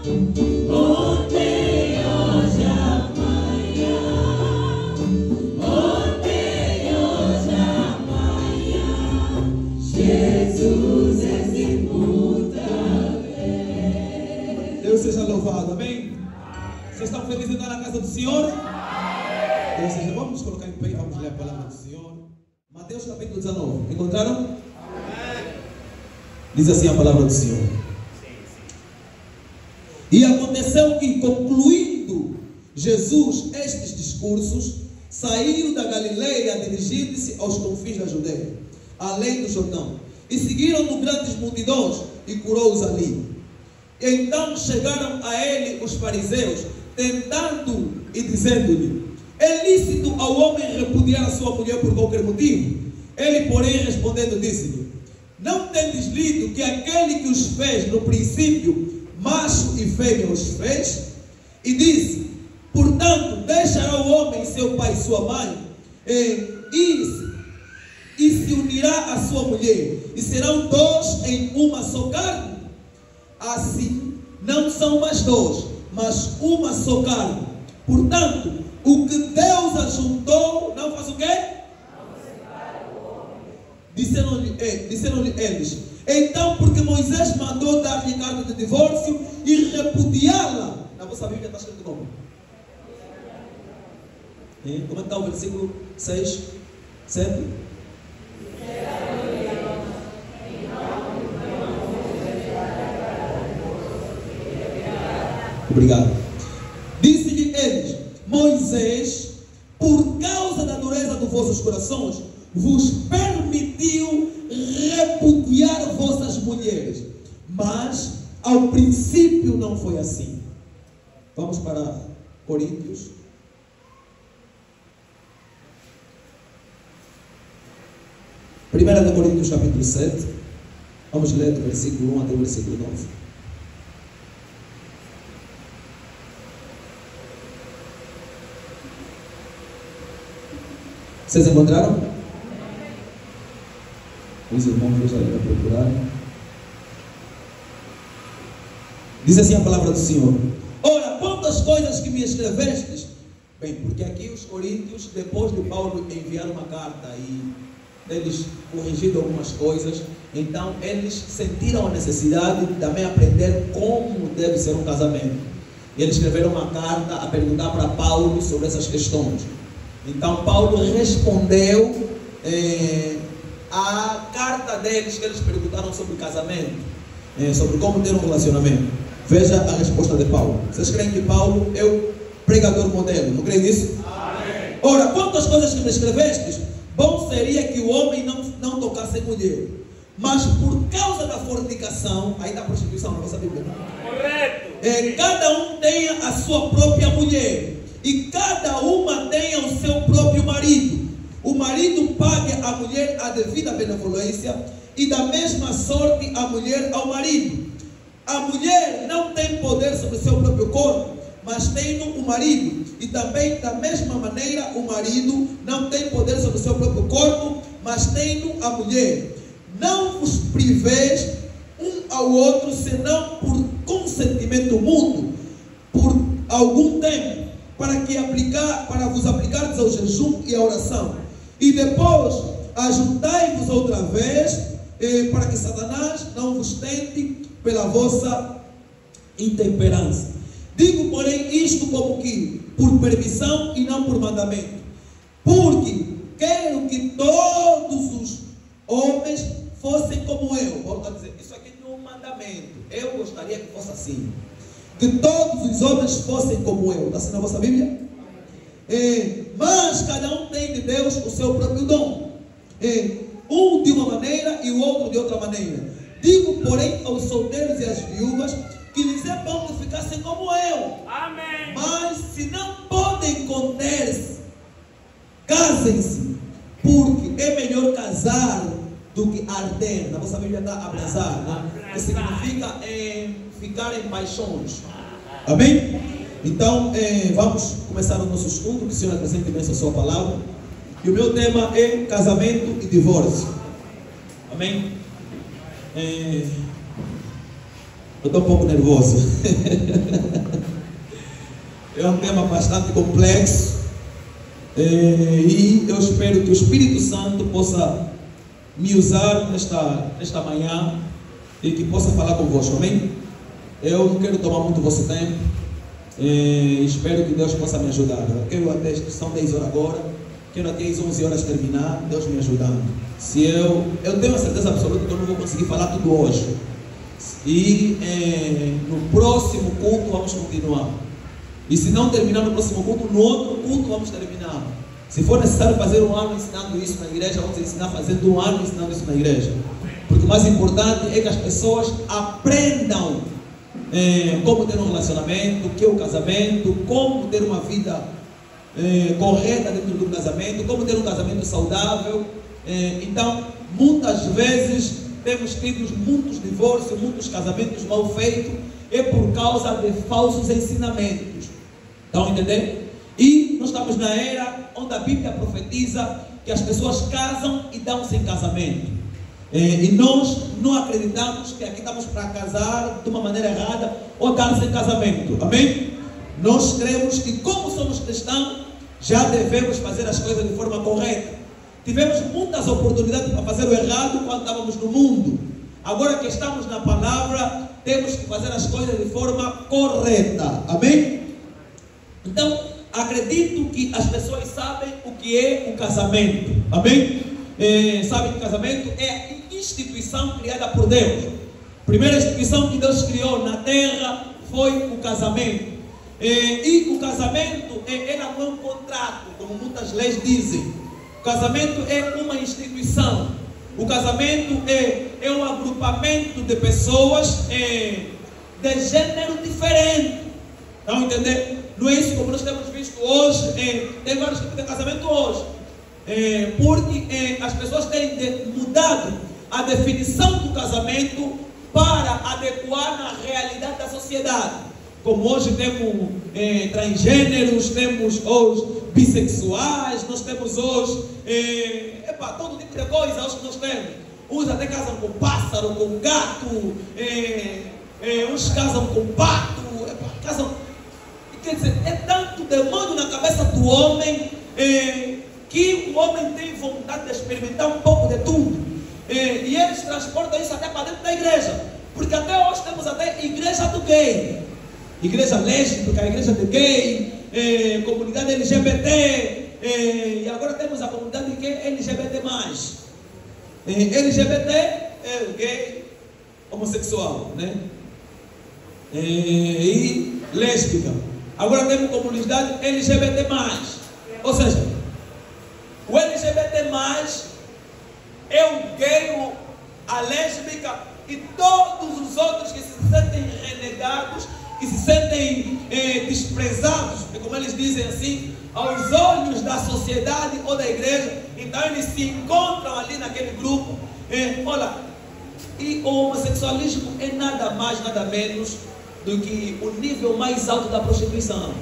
Ontem, hoje, amanhã. Ontem, hoje, amanhã. Jesus é imutável. Deus seja louvado, amém? Vocês estão felizes de estar na casa do Senhor? Deus seja, vamos colocar em pé e vamos ler a palavra do Senhor. Mateus capítulo 19. Encontraram? Amém. Diz assim a palavra do Senhor. E aconteceu que, concluindo Jesus estes discursos, saiu da Galileia, dirigindo-se aos confins da Judeia, além do Jordão, e seguiram-no grandes multidões, e curou-os ali. E então chegaram a ele os fariseus, tentando e dizendo-lhe: é lícito ao homem repudiar a sua mulher por qualquer motivo? Ele, porém, respondendo, disse-lhe: não tendes lido que aquele que os fez no princípio, macho e fêmea os fez? E disse: portanto, deixará o homem seu pai e sua mãe, e se unirá à sua mulher, e serão dois em uma só carne. Assim, não são mais dois, mas uma só carne. Portanto, o que Deus ajuntou, não faz o quê? Disseram-lhe eles: então, porque Moisés mandou dar-lhe carta de divórcio e repudiá-la. Na vossa Bíblia está escrito como? Como é que está o versículo 6, 7? Obrigado. Disse-lhe eles: Moisés, por causa da dureza dos vossos corações, vos permitiu repudiar vossas mulheres, mas ao princípio não foi assim. Vamos para Coríntios. Primeira de Coríntios capítulo 7. Vamos ler do versículo 1 até o versículo 9. Vocês encontraram? Os irmãos já irão procurar. Diz assim a palavra do Senhor: ora, quantas coisas que me escrevestes. Bem, porque aqui os coríntios, depois de Paulo enviar uma carta e eles corrigiram algumas coisas, então eles sentiram a necessidade de também aprender como deve ser um casamento. E eles escreveram uma carta a perguntar para Paulo sobre essas questões. Então Paulo respondeu a carta deles, que eles perguntaram sobre casamento, sobre como ter um relacionamento. Veja a resposta de Paulo. Vocês creem que Paulo é o pregador modelo? Não creem nisso? Amém. Ora, quantas coisas que me escrevestes, bom seria que o homem não tocasse mulher. Mas por causa da fornicação, aí da prostituição, na nossa Bíblia. Correto. Cada um tenha a sua própria mulher, e cada uma tenha o seu próprio marido. O marido pague à mulher a devida benevolência, e da mesma sorte a mulher ao marido. A mulher não tem poder sobre o seu próprio corpo, mas tem o marido. E também da mesma maneira o marido não tem poder sobre o seu próprio corpo, mas tem a mulher. Não vos priveis um ao outro, senão por consentimento mútuo, por algum tempo, para vos aplicardes ao jejum e à oração. E depois ajuntai-vos outra vez, para que Satanás não vos tente pela vossa intemperança. Digo, porém, isto como que por permissão e não por mandamento, porque quero que todos os homens fossem como eu. Volto a dizer, isso aqui não é um mandamento. Eu gostaria que fosse assim. Que todos os homens fossem como eu. Está assim na vossa Bíblia? Mas cada um tem de Deus o seu próprio dom. Um de uma maneira e o outro de outra maneira. Digo, porém, aos solteiros e às viúvas, que lhes é bom que ficassem como eu. Amém. Mas se não podem conter-se, casem-se, porque é melhor casar do que arder. Na vossa Bíblia está abrasar, né? Que significa ficar em paixões. Amém? Então, vamos começar o nosso estudo, que o Senhor acrescente imenso a sua palavra. E o meu tema é casamento e divórcio. Amém? Eu estou um pouco nervoso. É um tema bastante complexo. E eu espero que o Espírito Santo possa me usar nesta manhã e que possa falar convosco, amém? Eu não quero tomar muito vosso tempo. Espero que Deus possa me ajudar. Eu quero até, são 10 horas agora, quero até as 11 horas terminar, Deus me ajudando. Se eu tenho a certeza absoluta que eu não vou conseguir falar tudo hoje. E no próximo culto vamos continuar. E se não terminar no próximo culto, no outro culto vamos terminar. Se for necessário fazer um ano ensinando isso na igreja, vamos ensinar fazendo um ano ensinando isso na igreja. Porque o mais importante é que as pessoas aprendam como ter um relacionamento, o que é o casamento, como ter uma vida correta dentro do casamento, como ter um casamento saudável. Então, muitas vezes temos tido muitos divórcios, muitos casamentos mal feitos, é por causa de falsos ensinamentos. Estão entendendo? E nós estamos na era onde a Bíblia profetiza que as pessoas casam e dão-se em casamento. E nós não acreditamos que aqui estamos para casar de uma maneira errada ou dar-se em casamento. Amém? Nós cremos que, como somos cristãos, já devemos fazer as coisas de forma correta. Tivemos muitas oportunidades para fazer o errado quando estávamos no mundo. Agora que estamos na palavra, temos que fazer as coisas de forma correta. Amém? Então, acredito que as pessoas sabem o que é o casamento. Amém? Sabem que o casamento é a instituição criada por Deus. A primeira instituição que Deus criou na terra foi o casamento. E o casamento ela não é um contrato, como muitas leis dizem. O casamento é uma instituição. O casamento é um agrupamento de pessoas de gênero diferente. Estão entendendo? Não é isso como nós temos visto hoje. Tem vários tipos de casamento hoje. Porque as pessoas têm mudado a definição do casamento para adequar na realidade da sociedade. Como hoje temos transgêneros, temos os bissexuais, nós temos hoje todo tipo de coisa hoje que nós temos. Uns até casam com pássaro, com gato, uns casam com pato, casam. Quer dizer, é tanto demônio na cabeça do homem que o homem tem vontade de experimentar um pouco de tudo. E eles transportam isso até para dentro da igreja. Porque até hoje temos até igreja do gay, igreja lésbica, igreja de gay, comunidade LGBT. E agora temos a comunidade que é LGBT+. LGBT é o gay, homossexual, né? E lésbica. Agora temos comunidade LGBT+. Ou seja, o LGBT+, é o gay, a lésbica e todos os outros que se sentem renegados, que se sentem desprezados, como eles dizem assim, aos olhos da sociedade ou da igreja. Então eles se encontram ali naquele grupo. Olha, e o homossexualismo é nada mais, nada menos do que o nível mais alto da prostituição.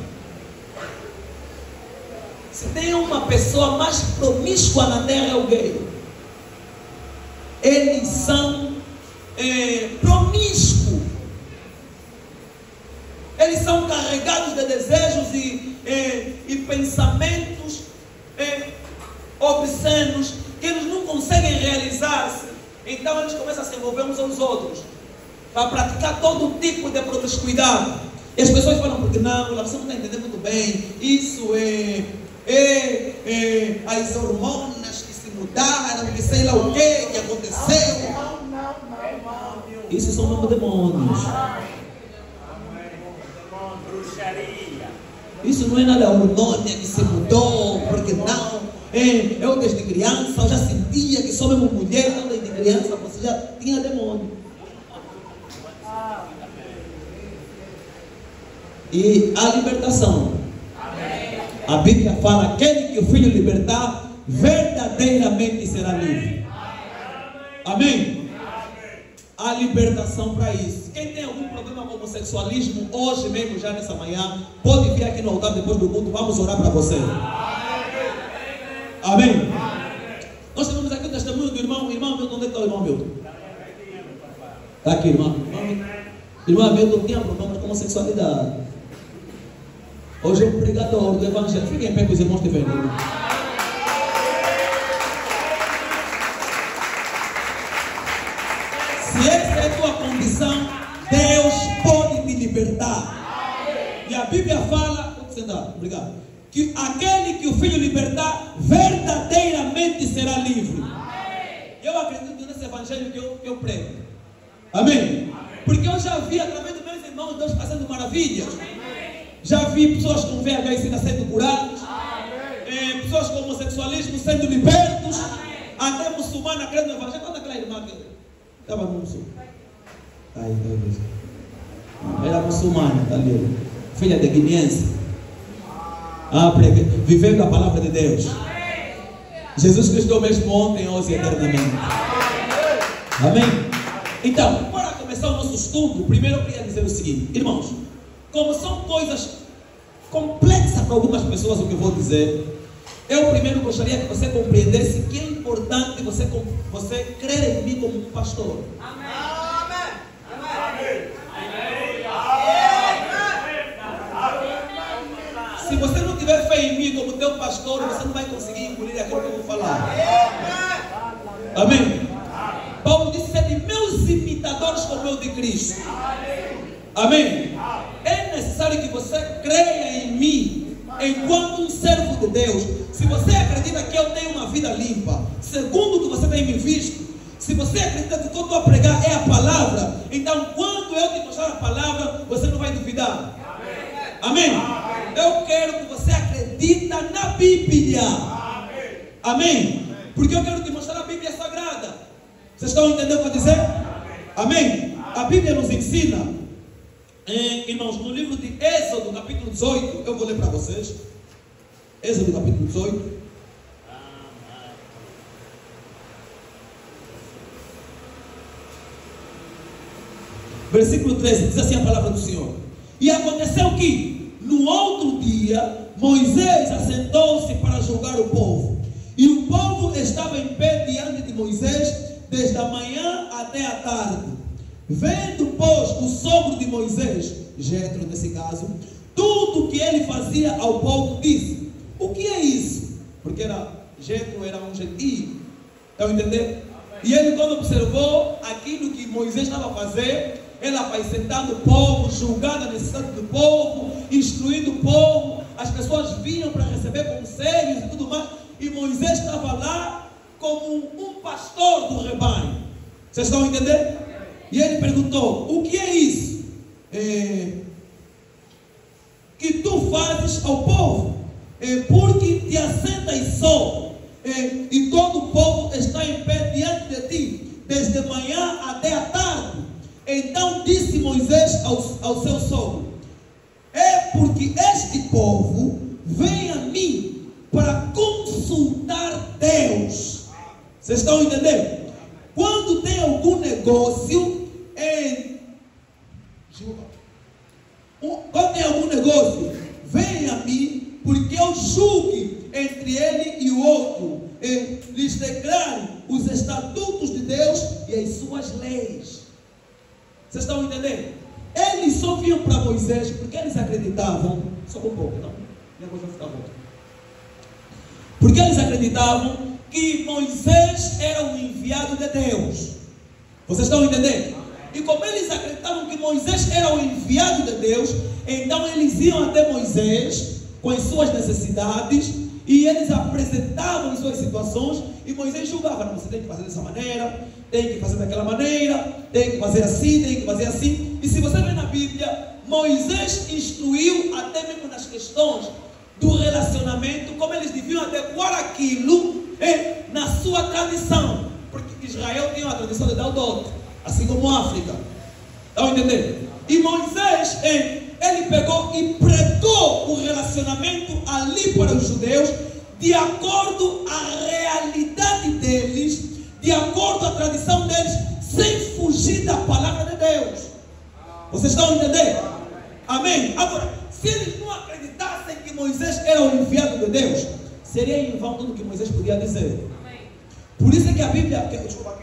Se tem uma pessoa mais promíscua na terra, é o gay. Eles são promíscuos. Eles são carregados de desejos e pensamentos obscenos que eles não conseguem realizar-se. Então eles começam a se envolver uns aos outros para praticar todo tipo de promiscuidade. E as pessoas falam, porque não, você não está entendendo muito bem. Isso as hormonas que se mudaram, que sei lá o que aconteceu. Isso são novos demônios. Isso não é nada hormônio que se mudou, porque não. Eu desde criança eu já sentia que sou mesmo mulher, então desde criança você já tinha demônio. E a libertação. A Bíblia fala: aquele que o Filho libertar, verdadeiramente será livre. Amém? A libertação para isso. Quem tem algum problema com homossexualismo, hoje mesmo, já nessa manhã, pode vir aqui no altar depois do culto, vamos orar para você. Amém? Nós temos aqui o testemunho do irmão. Irmão Milton, onde está o irmão Milton? Está aqui, irmão. Irmão Hamilton tinha problemas com homossexualidade. Hoje é um pregador do Evangelho. Fiquem em pé com os irmãos que vêm. Se essa é a tua condição, Deus pode te libertar. E a Bíblia fala, vou sentar, obrigado, que aquele que o Filho libertar, verdadeiramente será livre. Eu acredito nesse Evangelho que eu prego. Amém? Porque eu já vi através dos meus irmãos Deus fazendo maravilhas. Já vi pessoas com VIH sendo curadas, pessoas com homossexualismo sendo libertos, até muçulmana crendo no Evangelho. Quando aquela irmã que estava no muçulmano, era muçulmana, tá ali, filha de guineense, vivendo a palavra de Deus. Jesus Cristo é o mesmo ontem, hoje e eternamente. Amém? Então, para começar o nosso estudo, primeiro eu queria dizer o seguinte, irmãos, como são coisas complexas para algumas pessoas o que eu vou dizer, eu primeiro gostaria que você compreendesse que é importante você crer em mim como um pastor. Amém. Se você não tiver fé em mim como teu pastor, você não vai conseguir engolir aquilo que eu vou falar. Amém? Paulo disse: sede meus imitadores como eu de Cristo. Amém? É necessário que você creia em mim enquanto um servo de Deus. Se você acredita que eu tenho uma vida limpa, segundo o que você tem me visto, se você acredita que o que eu estou a pregar é a palavra, então quando eu te mostrar a palavra, você não vai duvidar. Amém? Eu quero que você acredita na Bíblia. Amém? Porque eu quero te mostrar a Bíblia Sagrada. Vocês estão entendendo o que eu vou dizer? Amém? A Bíblia nos ensina, irmãos, no livro de Êxodo, capítulo 18, eu vou ler para vocês. Êxodo, capítulo 18. Versículo 13, diz assim a palavra do Senhor: e aconteceu que, no outro dia, Moisés assentou-se para julgar o povo. E o povo estava em pé diante de Moisés, desde a manhã até a tarde. Vendo, pois, o sogro de Moisés, Jetro nesse caso, tudo que ele fazia ao povo, disse: o que é isso? Porque Jetro era um gentio. Estão entendendo? E ele, quando observou aquilo que Moisés estava a fazer, ele apacentando o povo, julgando a necessidade do povo, instruindo o povo, as pessoas vinham para receber conselhos e tudo mais, e Moisés estava lá como um pastor do rebanho. Vocês estão entendendo? E ele perguntou: o que é isso que tu fazes ao povo? Porque te assentas só, e todo o povo está em pé diante de ti, desde a manhã até a tarde. Então disse Moisés ao seu sogro: é porque este povo vem a mim para consultar Deus. Vocês estão entendendo? Quando tem algum negócio, vem a mim, porque eu julgue entre ele e o outro, lhes declare os estatutos de Deus e as suas leis. Vocês estão entendendo? Eles só vinham para Moisés porque eles acreditavam, só um pouco, não? Minha coisa vai ficar boa. Porque eles acreditavam que Moisés era o enviado de Deus. Vocês estão entendendo? E como eles acreditavam que Moisés era o enviado de Deus, então eles iam até Moisés com as suas necessidades, e eles apresentavam as suas situações, e Moisés julgava: não, você tem que fazer dessa maneira, tem que fazer daquela maneira, tem que fazer assim, tem que fazer assim. E se você vê na Bíblia, Moisés instruiu até mesmo nas questões do relacionamento, como eles deviam adequar aquilo na sua tradição, porque Israel tinha uma tradição de dar o dote, assim como a África. Estão entendendo? E Moisés, ele pegou e pregou o relacionamento ali para os judeus, de acordo à realidade deles, de acordo à tradição deles, sem fugir da palavra de Deus. Vocês estão entendendo? Amém? Agora, se eles não acreditassem que Moisés era o enviado de Deus, seria em vão tudo que Moisés podia dizer. Por isso é que a Bíblia, desculpa, aqui,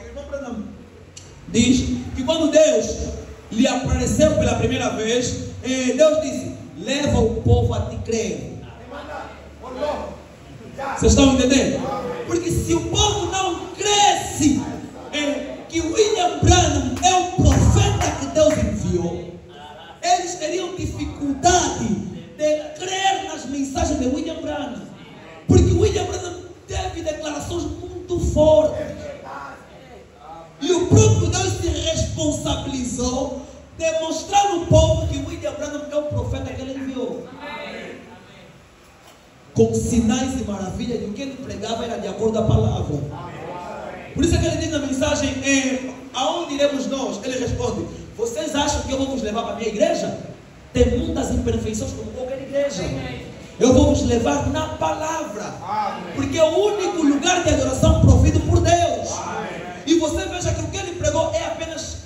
diz que quando Deus lhe apareceu pela primeira vez, Deus disse: leva o povo a te crer. Vocês estão entendendo? Porque se o povo não cresce que William Branham é o profeta que Deus enviou, eles teriam dificuldade de crer nas mensagens de William Branham. Porque William Branham teve declarações muito fortes. E o próprio Deus se responsabilizou de mostrar ao povo que William Branham é o profeta que ele enviou. Com sinais e maravilhas, e o que ele pregava era de acordo com a palavra. Por isso é que ele diz na mensagem: aonde iremos nós? Ele responde: vocês acham que eu vou vos levar para a minha igreja? Tem muitas imperfeições como qualquer igreja. Eu vou vos levar na palavra, porque é o único lugar de adoração provido por Deus. E você veja que o que ele pregou é apenas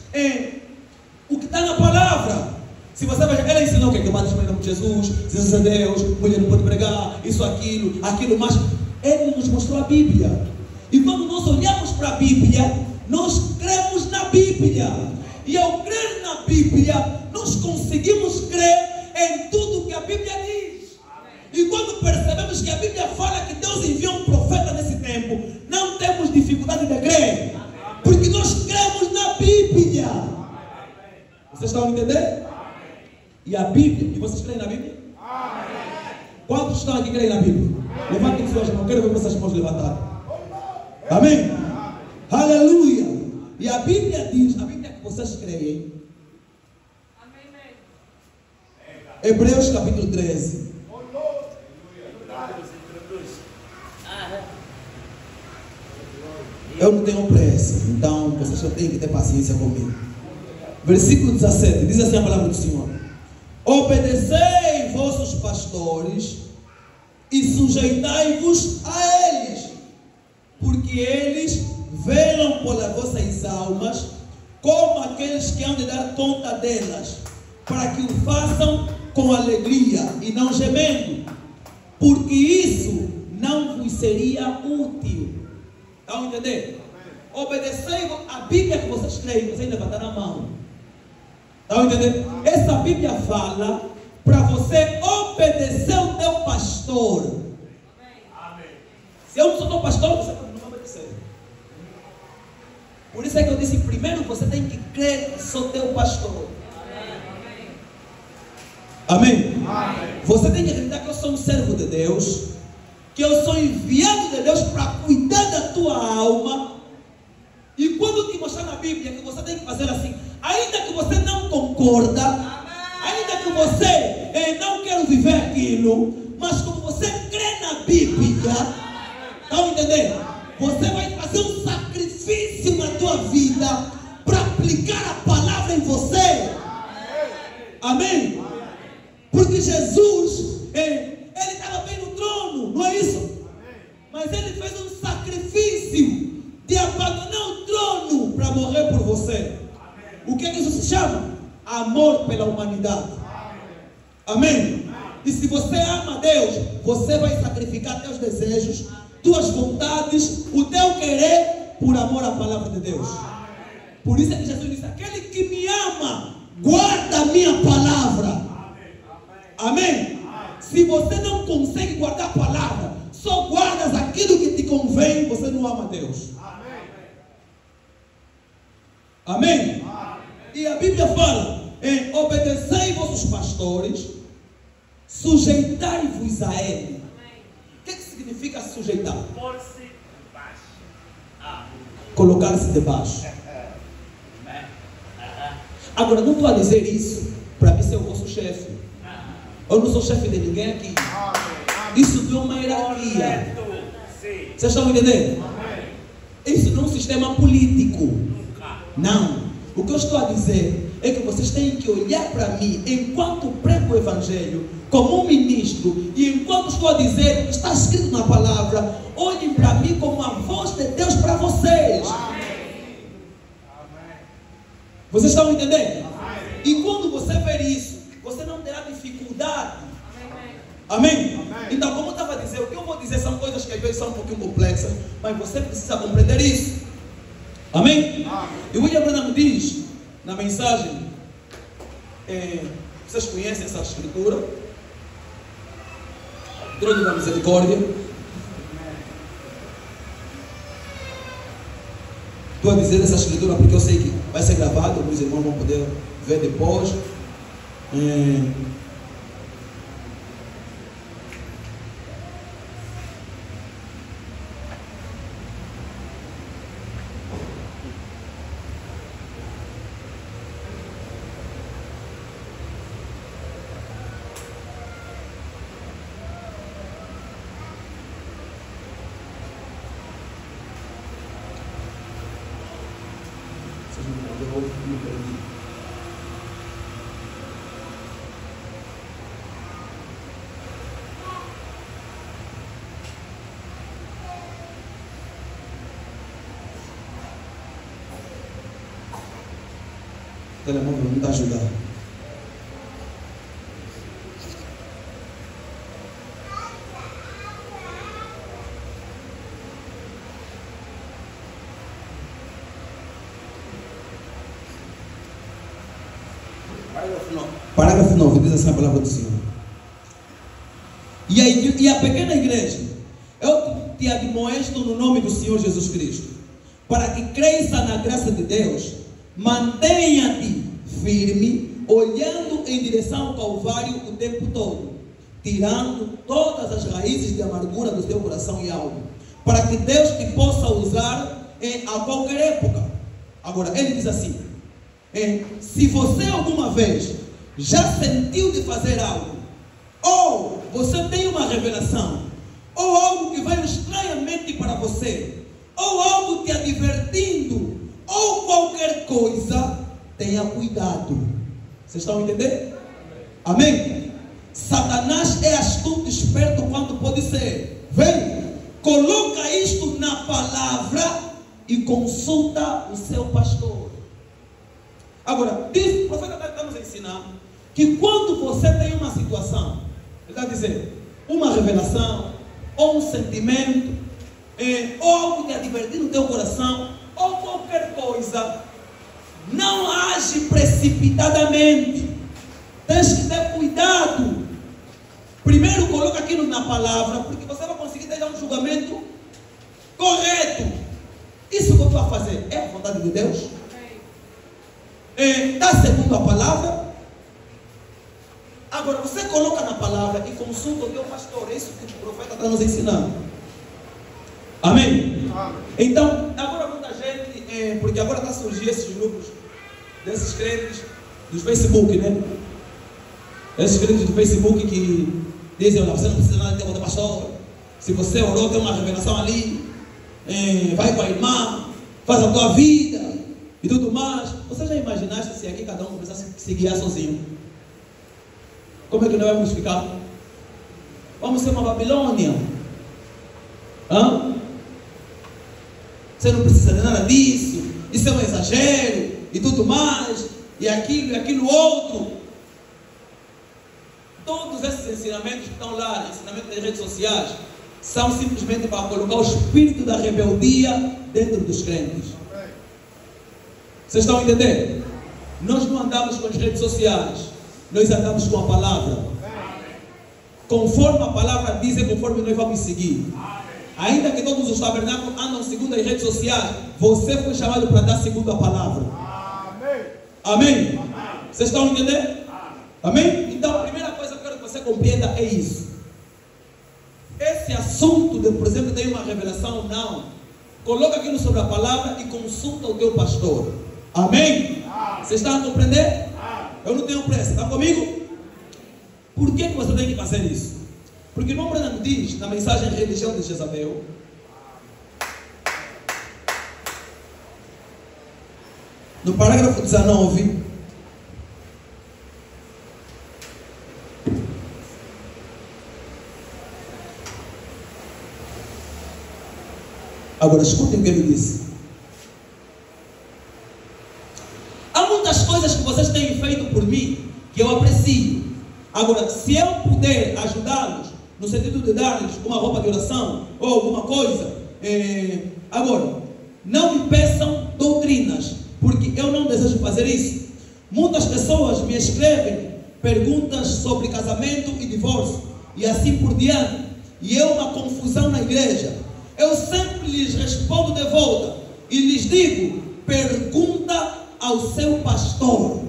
o que está na palavra. Se você veja, ele ensinou que o batismo em nome de Jesus, Jesus é Deus, mulher não pode pregar, isso, aquilo, mas ele nos mostrou a Bíblia. E quando nós olhamos para a Bíblia, nós cremos na Bíblia. E ao crer na Bíblia, nós conseguimos crer em tudo que a Bíblia diz. E quando percebemos que a Bíblia fala que Deus enviou um profeta nesse tempo, não temos dificuldade de crer, porque nós cremos na Bíblia. Vocês estão entendendo? E a Bíblia, e vocês creem na Bíblia? Quantos estão aqui que creem na Bíblia? Levantem suas mãos, quero ver vocês mãos levantadas. Amém? Aleluia! E a Bíblia diz, a Bíblia que vocês creem, Hebreus capítulo 13. Eu não tenho pressa, então vocês só têm que ter paciência comigo. Versículo 17, diz assim a palavra do Senhor: obedecei vossos pastores e sujeitai-vos a eles, porque eles velam pelas vossas almas, como aqueles que hão de dar conta delas, para que o façam com alegria e não gemendo, porque isso não vos seria útil. Estão entendendo? Obedecei a Bíblia que vocês creem, vocês levantaram a mão. Estão entendendo? Essa Bíblia fala para você obedecer o teu pastor. Amém. Se eu não sou teu pastor, você não vai obedecer. Por isso é que eu disse: primeiro você tem que crer que sou teu pastor. Amém. Amém. Você tem que acreditar que eu sou um servo de Deus, que eu sou enviado de Deus para cuidar da tua alma. E quando te mostrar na Bíblia que você tem que fazer assim, ainda que você não concorda, ainda que você não quer viver aquilo, mas como você crê na Bíblia, estão entendendo? Você vai fazer um sacrifício na tua vida para aplicar a palavra em você. Amém? Porque Jesus, ele estava bem no trono, não é isso? Mas ele fez um sacrifício de abandonar o trono para morrer por você. O que é que isso se chama? Amor pela humanidade. Amém? E se você ama Deus, você vai sacrificar teus desejos, tuas vontades, o teu querer, por amor à palavra de Deus. Por isso é que Jesus disse: aquele que me ama, guarda a minha palavra. Amém? Se você não consegue guardar a palavra, só guardas aquilo que te convém, você não ama Deus. Amém? E a Bíblia fala: obedecei vossos pastores, sujeitai-vos a ele. O que significa sujeitar? Pôr-se debaixo. Colocar-se debaixo. Agora, não estou a dizer isso para mim ser o vosso chefe. Eu não sou chefe de ninguém aqui. Isso não é uma hierarquia. Vocês estão entendendo? Isso não é um sistema político. Não. O que eu estou a dizer é que vocês têm que olhar para mim enquanto prego o Evangelho, como um ministro, e enquanto estou a dizer o que está escrito na palavra, olhem para mim como a voz de Deus para vocês. Vocês estão entendendo? E quando você ver isso, você não terá dificuldade. Amém? Então, como eu estava a dizer, o que eu vou dizer são coisas que às vezes são um pouquinho complexas, mas você precisa compreender isso. Amém? E William Branham diz na mensagem Vocês conhecem essa escritura? Trono da misericórdia. Estou a dizer essa escritura porque eu sei que vai ser gravado, os irmãos vão poder ver depois. O telemóvel não está ajudando. Parágrafo 9 diz assim a palavra do Senhor. E a pequena igreja, eu te admoesto no nome do Senhor Jesus Cristo, para que cresça na graça de Deus. Mantenha-te firme, olhando em direção ao Calvário o tempo todo, tirando todas as raízes de amargura do teu coração e alma, para que Deus te possa usar a qualquer época. Agora, ele diz assim: se você alguma vez já sentiu de fazer algo, ou você tem uma revelação, ou algo que veio estranhamente para você, ou algo te advertindo, ou qualquer coisa, tenha cuidado. Vocês estão entendendo? Amém? Satanás é astuto e esperto quanto pode ser. Vem, coloca isto na palavra e consulta o seu pastor. Agora, o profeta está nos ensinando que quando você tem uma situação, ele está dizendo, uma revelação, ou um sentimento, ou algo te advertir no teu coração, ou qualquer coisa, não age precipitadamente. Tens que ter cuidado. Primeiro coloca aquilo na palavra, porque você vai conseguir ter um julgamento correto. Isso que eu estou a fazer é a vontade de Deus? Está segundo a palavra? Agora você coloca na palavra e consulta o teu pastor. É isso que o profeta está nos ensinando. Amém? Então, agora muita gente, porque agora está a surgir esses grupos desses crentes dos Facebook, né? Esses crentes do Facebook que dizem: olha, você não precisa nada de ter pastor. Se você orou, tem uma revelação ali, vai com a irmã, faz a tua vida e tudo mais. Você já imaginaste se aqui cada um começasse a se guiar sozinho? Como é que nós vamos ficar? Vamos ser uma Babilônia. Você não precisa de nada disso, isso é um exagero e tudo mais, e aquilo outro. Todos esses ensinamentos que estão lá, ensinamentos das redes sociais, são simplesmente para colocar o espírito da rebeldia dentro dos crentes. Vocês estão entendendo? Nós não andamos com as redes sociais, nós andamos com a palavra. Conforme a palavra diz, é conforme nós vamos seguir. Ainda que todos os tabernáculos andam segundo as redes sociais, você foi chamado para dar segundo a palavra. Amém? Vocês estão entendendo? Amém? Então a primeira coisa que eu quero que você compreenda é isso. Esse assunto de, por exemplo, ter uma revelação ou não, coloca aquilo sobre a palavra e consulta o teu pastor. Amém? Vocês estão a compreender? Eu não tenho pressa, está comigo? Por que você tem que fazer isso? Porque o irmão Branham diz na mensagem Religião de Jezabel, no parágrafo 19, agora escutem o que ele disse. Há muitas coisas que vocês têm feito por mim que eu aprecio. Agora, se eu puder ajudá-los, no sentido de dar-lhes uma roupa de oração ou alguma coisa, agora, não me peçam doutrinas, porque eu não desejo fazer isso. Muitas pessoas me escrevem perguntas sobre casamento e divórcio e assim por diante. E é uma confusão na igreja. Eu sempre lhes respondo de volta e lhes digo: pergunta ao seu pastor.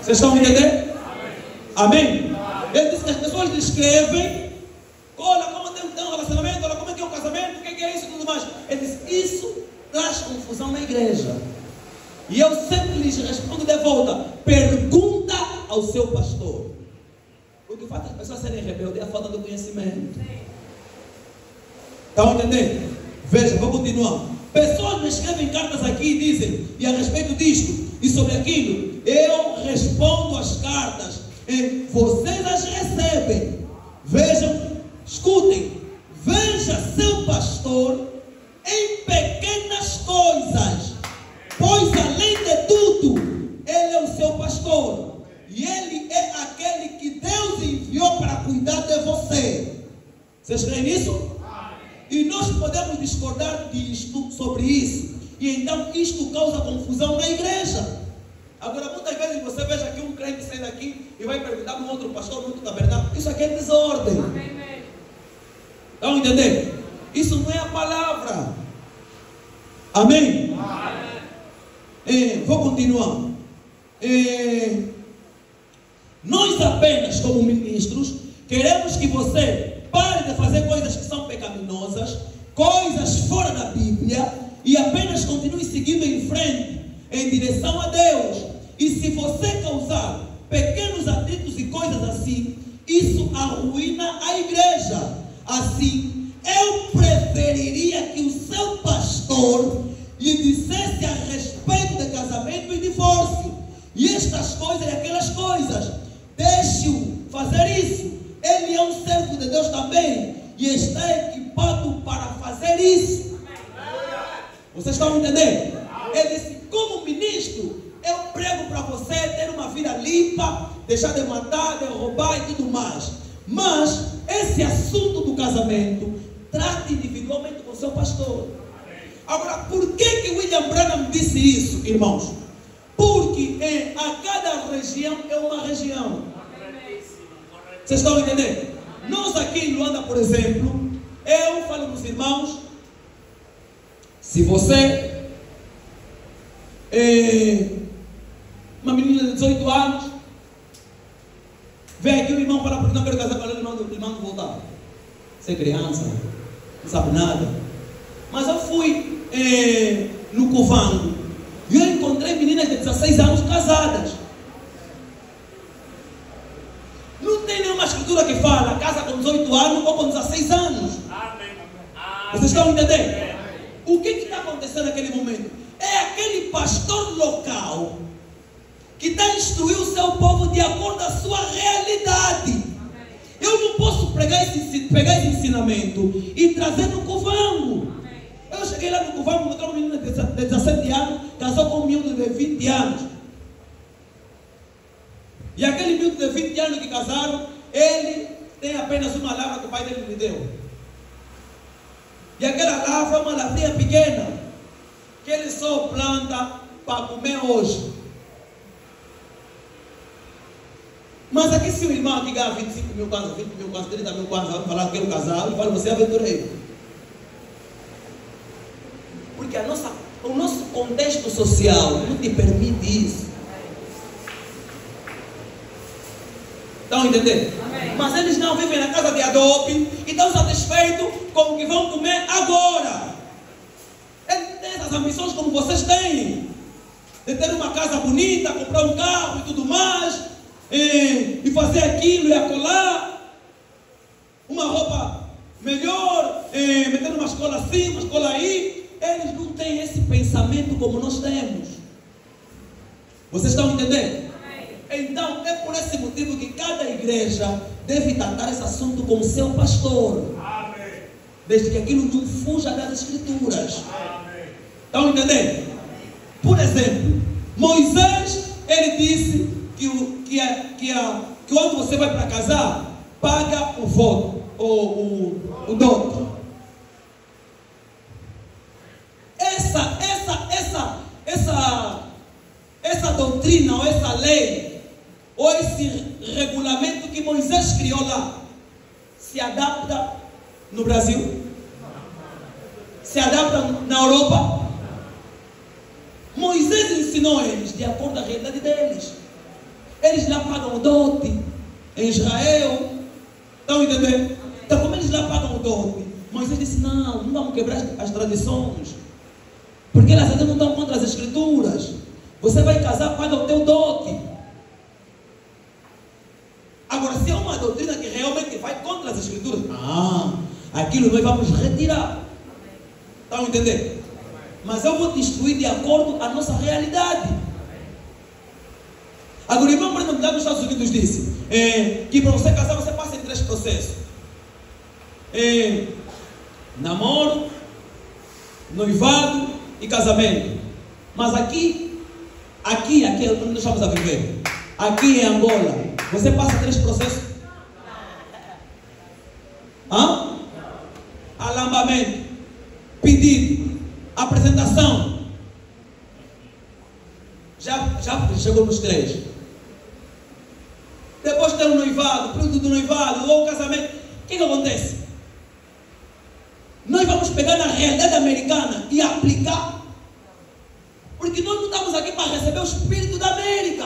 Vocês estão me entendendo? Amém? Ele disse que as pessoas lhe escrevem: olha, como tem um relacionamento, olha como é que é o casamento, o que é isso e tudo mais. Ele disse: isso traz confusão na igreja. E eu sempre lhes respondo de volta: pergunta ao seu pastor. O que faz as pessoas serem rebeldes é a falta do conhecimento. Estão entendendo? Veja, vou continuar. Pessoas me escrevem cartas aqui e dizem, e a respeito disto e sobre aquilo, eu respondo as cartas e vocês as recebem. Vejam, escutem, veja seu pastor em pequenas coisas, pois além de tudo, ele é o seu pastor, e ele é aquele que Deus enviou para cuidar de você. Vocês creem nisso? E nós podemos discordar disto, sobre isso, e então isto causa confusão na igreja. Agora, muitas vezes você veja que um crente sai daqui e vai perguntar para um outro pastor, no outro tabernáculo. Isso aqui é desordem. Estão entendendo? Isso não é a palavra. Amém? Vou continuar. Nós apenas, como ministros, queremos que você pare de fazer coisas que são pecaminosas, coisas fora da Bíblia, e apenas continue seguindo em frente, em direção a Deus. E se você causar pequenos atritos e coisas assim, isso arruína a igreja. Assim, eu preferiria que o seu pastor lhe dissesse a respeito de casamento e divórcio, e estas coisas e aquelas coisas. Deixe-o fazer isso. Ele é um servo de Deus também e está equipado para fazer isso. Vocês estão entendendo? Ele disse: como ministro, eu prego para você ter uma vida limpa, deixar de matar, de roubar e tudo mais. Mas esse assunto do casamento, trate individualmente com o seu pastor. Agora, por que William Branham disse isso, irmãos? Porque a cada região é uma região. Vocês estão entendendo? Nós aqui em Luanda, por exemplo, eu falo para os irmãos: se você uma menina de 18 anos vem aqui, o irmão fala: porque não quero casar com ela, o irmão não voltar. Você é criança, não sabe nada. Mas eu fui no Covango e eu encontrei meninas de 16 anos casadas. Não tem nenhuma escritura que fala casa com 18 anos ou com 16 anos. Vocês estão entendendo? O que está acontecendo naquele momento? É aquele pastor local que está a instruir o seu povo de acordo com a sua realidade. Eu não posso pegar esse ensinamento e trazer no Covango. Eu cheguei lá no Covango, encontrei uma menina de 17 anos, casou com um miúdo de 20 anos. E aquele miúdo de 20 anos que casaram, ele tem apenas uma lavra que o pai dele lhe deu. E aquela lavra é uma lavrinha pequena, que ele só planta para comer hoje. Mas aqui, se o irmão aqui ganha 25 mil kwanza, 20 mil kwanza, 30 mil kwanza, vai falar que quero casar, ele fala: você é aventureiro. Porque o nosso contexto social não te permite isso. Estão entendendo? Amém. Mas eles não vivem na casa de adobe e estão satisfeitos com o que vão comer agora. Eles têm essas ambições como vocês têm, de ter uma casa bonita, comprar um carro e tudo mais, e fazer aquilo e acolá, uma roupa melhor, meter uma escola assim, uma escola aí. Eles não têm esse pensamento como nós temos. Vocês estão entendendo? Então, é por esse motivo que cada igreja deve tratar esse assunto com o seu pastor. Amém. Desde que aquilo não fuja das escrituras. Amém. Estão entendendo? Por exemplo, Moisés, ele disse que quando você vai para casar, paga o voto, o dote. Essa ou essa lei, ou esse regulamento que Moisés criou lá, se adapta no Brasil? Se adapta na Europa? Moisés ensinou eles de acordo com a realidade deles. Eles lá pagam o dote em Israel. Estão entendendo? Então, como eles lá pagam o dote, Moisés disse: não vamos quebrar as tradições, porque elas ainda não estão contra as escrituras. Você vai casar, paga o teu dote. Agora, se é uma doutrina que realmente vai contra as escrituras, aquilo nós vamos retirar. Estão entendendo? Mas eu vou te instruir de acordo com a nossa realidade. Agora, o irmão, por exemplo, lá nos Estados Unidos disse que para você casar, você passa em 3 processos: namoro, noivado e casamento. Mas aqui é onde nós estamos a viver. Aqui em Angola, você passa 3 processos? Alambamento, pedido, apresentação. Já chegou nos 3. Depois tem o noivado, período do noivado ou o casamento. O que acontece? Nós vamos pegar na realidade americana e aplicar, porque nós não estamos aqui para receber o Espírito da América.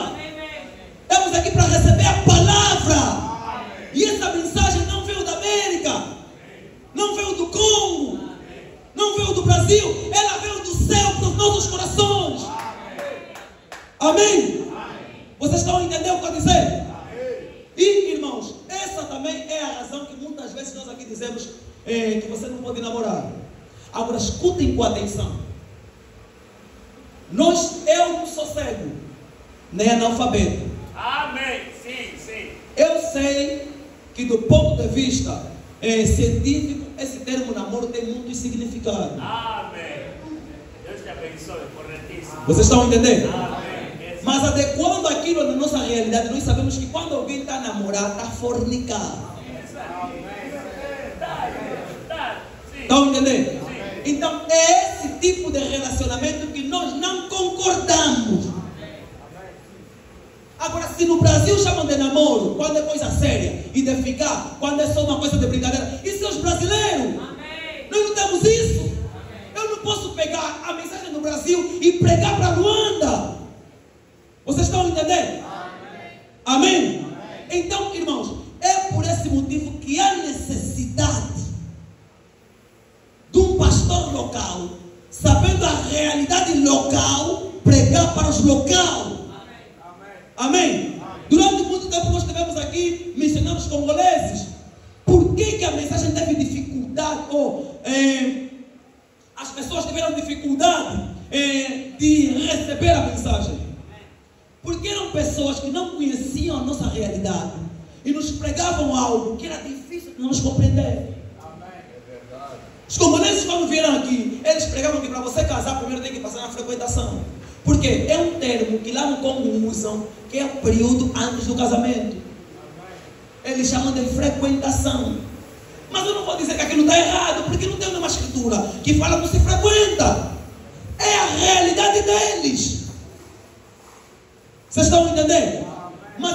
Estamos aqui para receber a palavra. E essa mensagem não veio da América, não veio do Congo, não veio do Brasil, ela veio do céu para os nossos corações. Amém? Vocês estão entendendo o que eu estou dizendo? E, irmãos, essa também é a razão que muitas vezes nós aqui dizemos que você não pode namorar. Agora, escutem com atenção. Eu não sou cego, nem analfabeto. Amém. Sim. Eu sei que do ponto de vista científico, esse termo namoro tem muito significado. Amém. Deus te abençoe, corretíssimo. Vocês estão entendendo? Amém. Mas adequando aquilo na nossa realidade, nós sabemos que quando alguém está a namorar, está a fornicar. Estão entendendo? Então é esse tipo de relacionamento que nós não concordamos. Agora, se no Brasil chamam de namoro quando é coisa séria, e de ficar quando é só uma coisa de brincadeira, isso é os brasileiros. Nós não temos isso. Eu não posso pegar a mensagem do Brasil e pregar para Luanda. Vocês estão entendendo? Amém? Então, irmãos, é por esse motivo que há necessidade de um pastor local, sabendo a realidade local, pregar para os locais. Amém? Durante muito tempo nós tivemos aqui missionários congoleses. Por que a mensagem teve dificuldade? As pessoas tiveram dificuldade de receber a mensagem? Porque eram pessoas que não conheciam a nossa realidade e nos pregavam algo que era difícil de nós compreender. Os congoleses, quando vieram aqui, eles pregavam que para você casar primeiro tem que passar na frequentação. Porque é um termo que lá no Congo usam, que é o período antes do casamento. Eles chamam de frequentação. Mas eu não vou dizer que aquilo está errado, porque não tem nenhuma escritura que fala que se frequenta. É a realidade deles. Vocês estão entendendo? Mas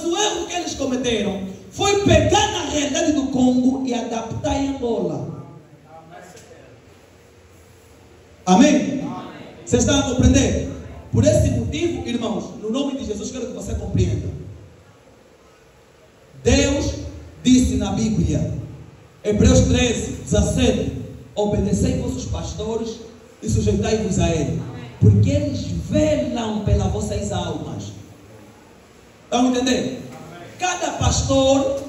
o erro que eles cometeram foi pegar na realidade do Congo e adaptar em Angola. Amém? Vocês estão a compreender? Por esse motivo, irmãos, no nome de Jesus, quero que você compreenda. Deus disse na Bíblia, Hebreus 13, 17: obedecei vossos pastores e sujeitai-vos a ele, porque eles velam pelas vossas almas. Estão entendendo? Cada pastor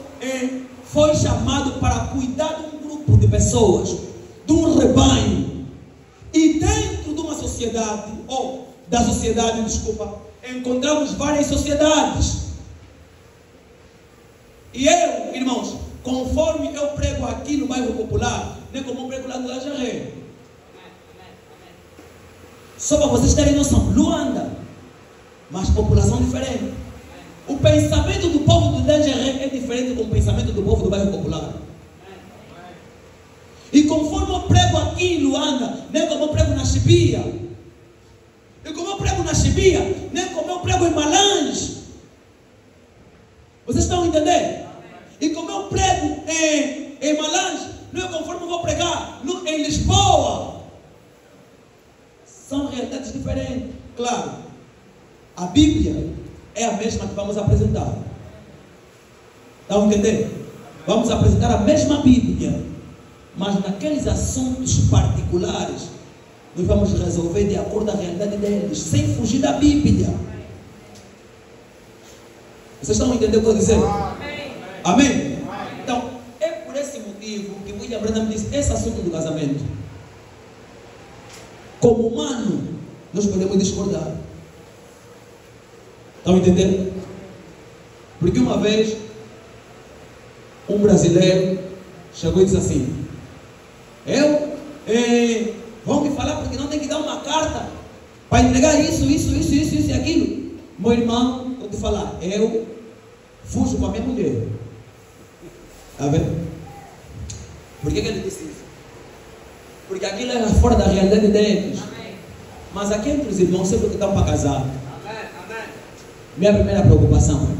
foi chamado para cuidar de um grupo de pessoas, de um rebanho. E dentro de uma sociedade, encontramos várias sociedades. E eu, irmãos, conforme eu prego aqui no bairro Popular, nem como eu prego lá no Lajaré. Só para vocês terem noção, Luanda, mas população diferente. O pensamento do povo do Lajaré é diferente do pensamento do povo do bairro Popular. E conforme eu prego aqui em Luanda, nem como eu prego na Chibia. E como eu prego na Chibia, nem como eu prego prego em Malange. Vocês estão a entender? E como eu prego em Malange, não é conforme eu vou pregar em Lisboa. São realidades diferentes. Claro, a Bíblia é a mesma que vamos apresentar. Estão a entender? Vamos apresentar a mesma Bíblia, mas naqueles assuntos particulares, nós vamos resolver de acordo com a realidade deles, sem fugir da Bíblia. Vocês estão a entender o que eu estou dizendo? Amém? Amém? Então, é por esse motivo que William Branham disse, esse assunto do casamento, como humano, nós podemos discordar. Estão a entender? Porque uma vez, um brasileiro chegou e disse assim, vão me falar porque não tem que dar uma carta para entregar isso e aquilo. Meu irmão, vou te falar, eu fujo com a minha mulher. Está vendo? Por que ele disse isso? Porque aquilo era fora da realidade deles. Amém. Mas aqui entre os irmãos, sempre que estão para casar. Amém. Minha primeira preocupação. Amém.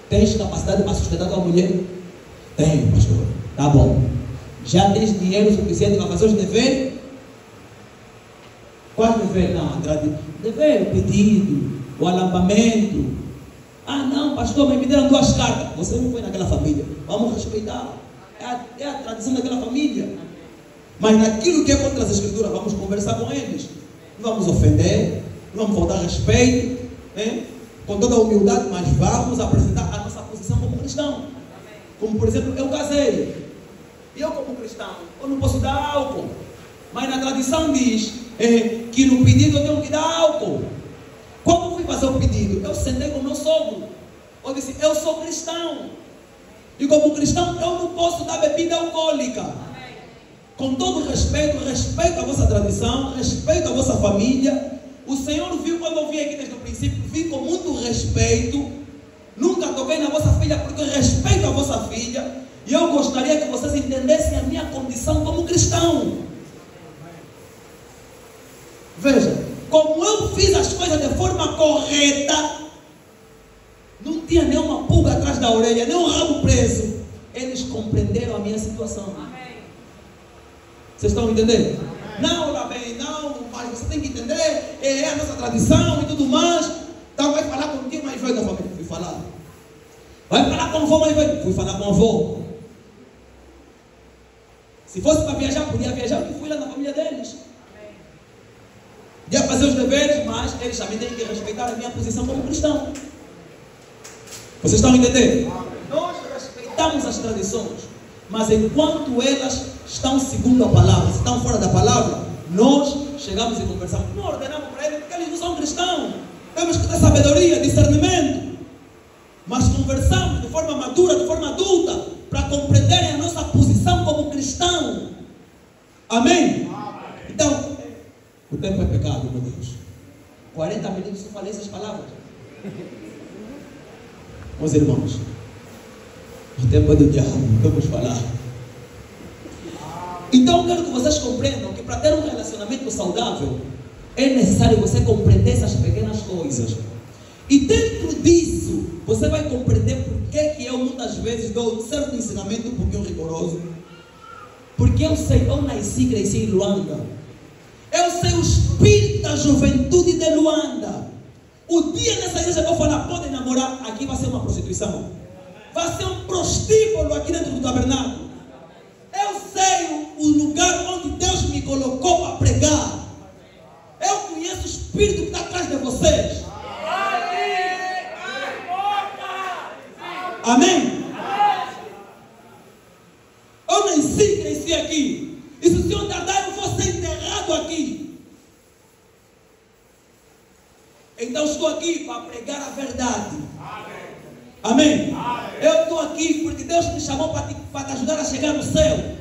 Tens capacidade para sustentar tua mulher? Tenho, pastor. Tá bom. Já tens dinheiro suficiente para fazer os deveres? Quais deveres? Não, dever, o pedido, o alambamento. Ah, não, pastor, me deram 2 cartas. Você não foi naquela família. Vamos respeitar. É a tradição daquela família. Mas naquilo que é contra as escrituras, vamos conversar com eles. Não vamos ofender, não vamos faltar respeito, com toda a humildade, mas vamos apresentar a nossa posição como cristão. Como, por exemplo, eu casei. Eu, como cristão, eu não posso dar álcool. Mas na tradição diz que no pedido eu tenho que dar álcool. Quando eu fui fazer o pedido, eu sentei com o meu sogro. Eu disse, eu sou cristão. E como cristão, eu não posso dar bebida alcoólica. Com todo respeito a vossa tradição, respeito a vossa família. O Senhor viu quando eu vim aqui desde o princípio, vim com muito respeito. Nunca toquei na vossa filha porque eu respeito a vossa filha. E eu gostaria que vocês entendessem a minha condição como cristão. Veja, como eu fiz as coisas de forma correta, não tinha nenhuma pulga atrás da orelha, nem um rabo preso. Eles compreenderam a minha situação. Amém. Vocês estão entendendo? Amém. Não, lá bem, não, mas você tem que entender, é a nossa tradição e tudo mais. Então vai falar com o tio mais velho da família. Fui falar. Vai falar com o avô mais velho. Fui falar com o avô. Se fosse para viajar, podia viajar, eu fui lá na família deles. Ia fazer os deveres, mas eles também têm que respeitar a minha posição como cristão. Vocês estão entendendo? Nós respeitamos as tradições, mas enquanto elas estão segundo a palavra, estão fora da palavra, nós chegamos e conversamos. Não ordenamos para eles porque eles não são cristãos. Temos que ter sabedoria, discernimento. Mas conversamos de forma madura, de forma adulta, para compreenderem a nossa posição como cristão. Amém? Então, o tempo é pecado, meu Deus. 40 minutos eu falei essas palavras. Meus irmãos, o tempo é do diabo, vamos falar. Então eu quero que vocês compreendam que para ter um relacionamento saudável é necessário você compreender essas pequenas coisas. E dentro disso, você vai compreender por que eu muitas vezes dou um certo ensinamento um pouquinho rigoroso. Porque eu sei, eu nasci e cresci em Luanda. Eu sei o espírito da juventude de Luanda. O dia nessa igreja que eu falar, podem namorar, aqui vai ser uma prostituição. Vai ser um prostíbulo aqui dentro do tabernáculo. Eu sei o lugar onde Deus me colocou para pregar. Eu conheço o espírito que está atrás de vocês. Amém? Eu nasci e cresci aqui. E se o Senhor tardar, eu vou ser enterrado aqui. Então estou aqui para pregar a verdade. Amém? Eu estou aqui porque Deus me chamou para te ajudar a chegar no céu.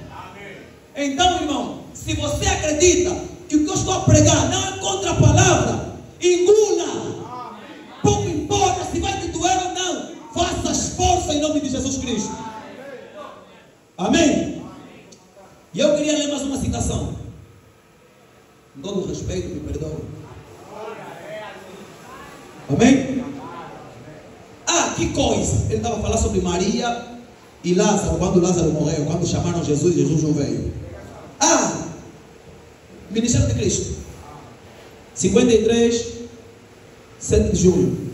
Então, irmão, se você acredita que o que eu estou a pregar não é contra a palavra, engula. Pouco importa se vai te doer ou não. Faça esforço em nome de Jesus Cristo. Amém? E eu queria ler mais uma citação. Com todo respeito, me perdoe. Amém? Ah, que coisa! Ele estava falando sobre Maria e Lázaro, quando Lázaro morreu, quando chamaram Jesus, Jesus não veio. Ah, Ministério de Cristo, 53, 7 de julho.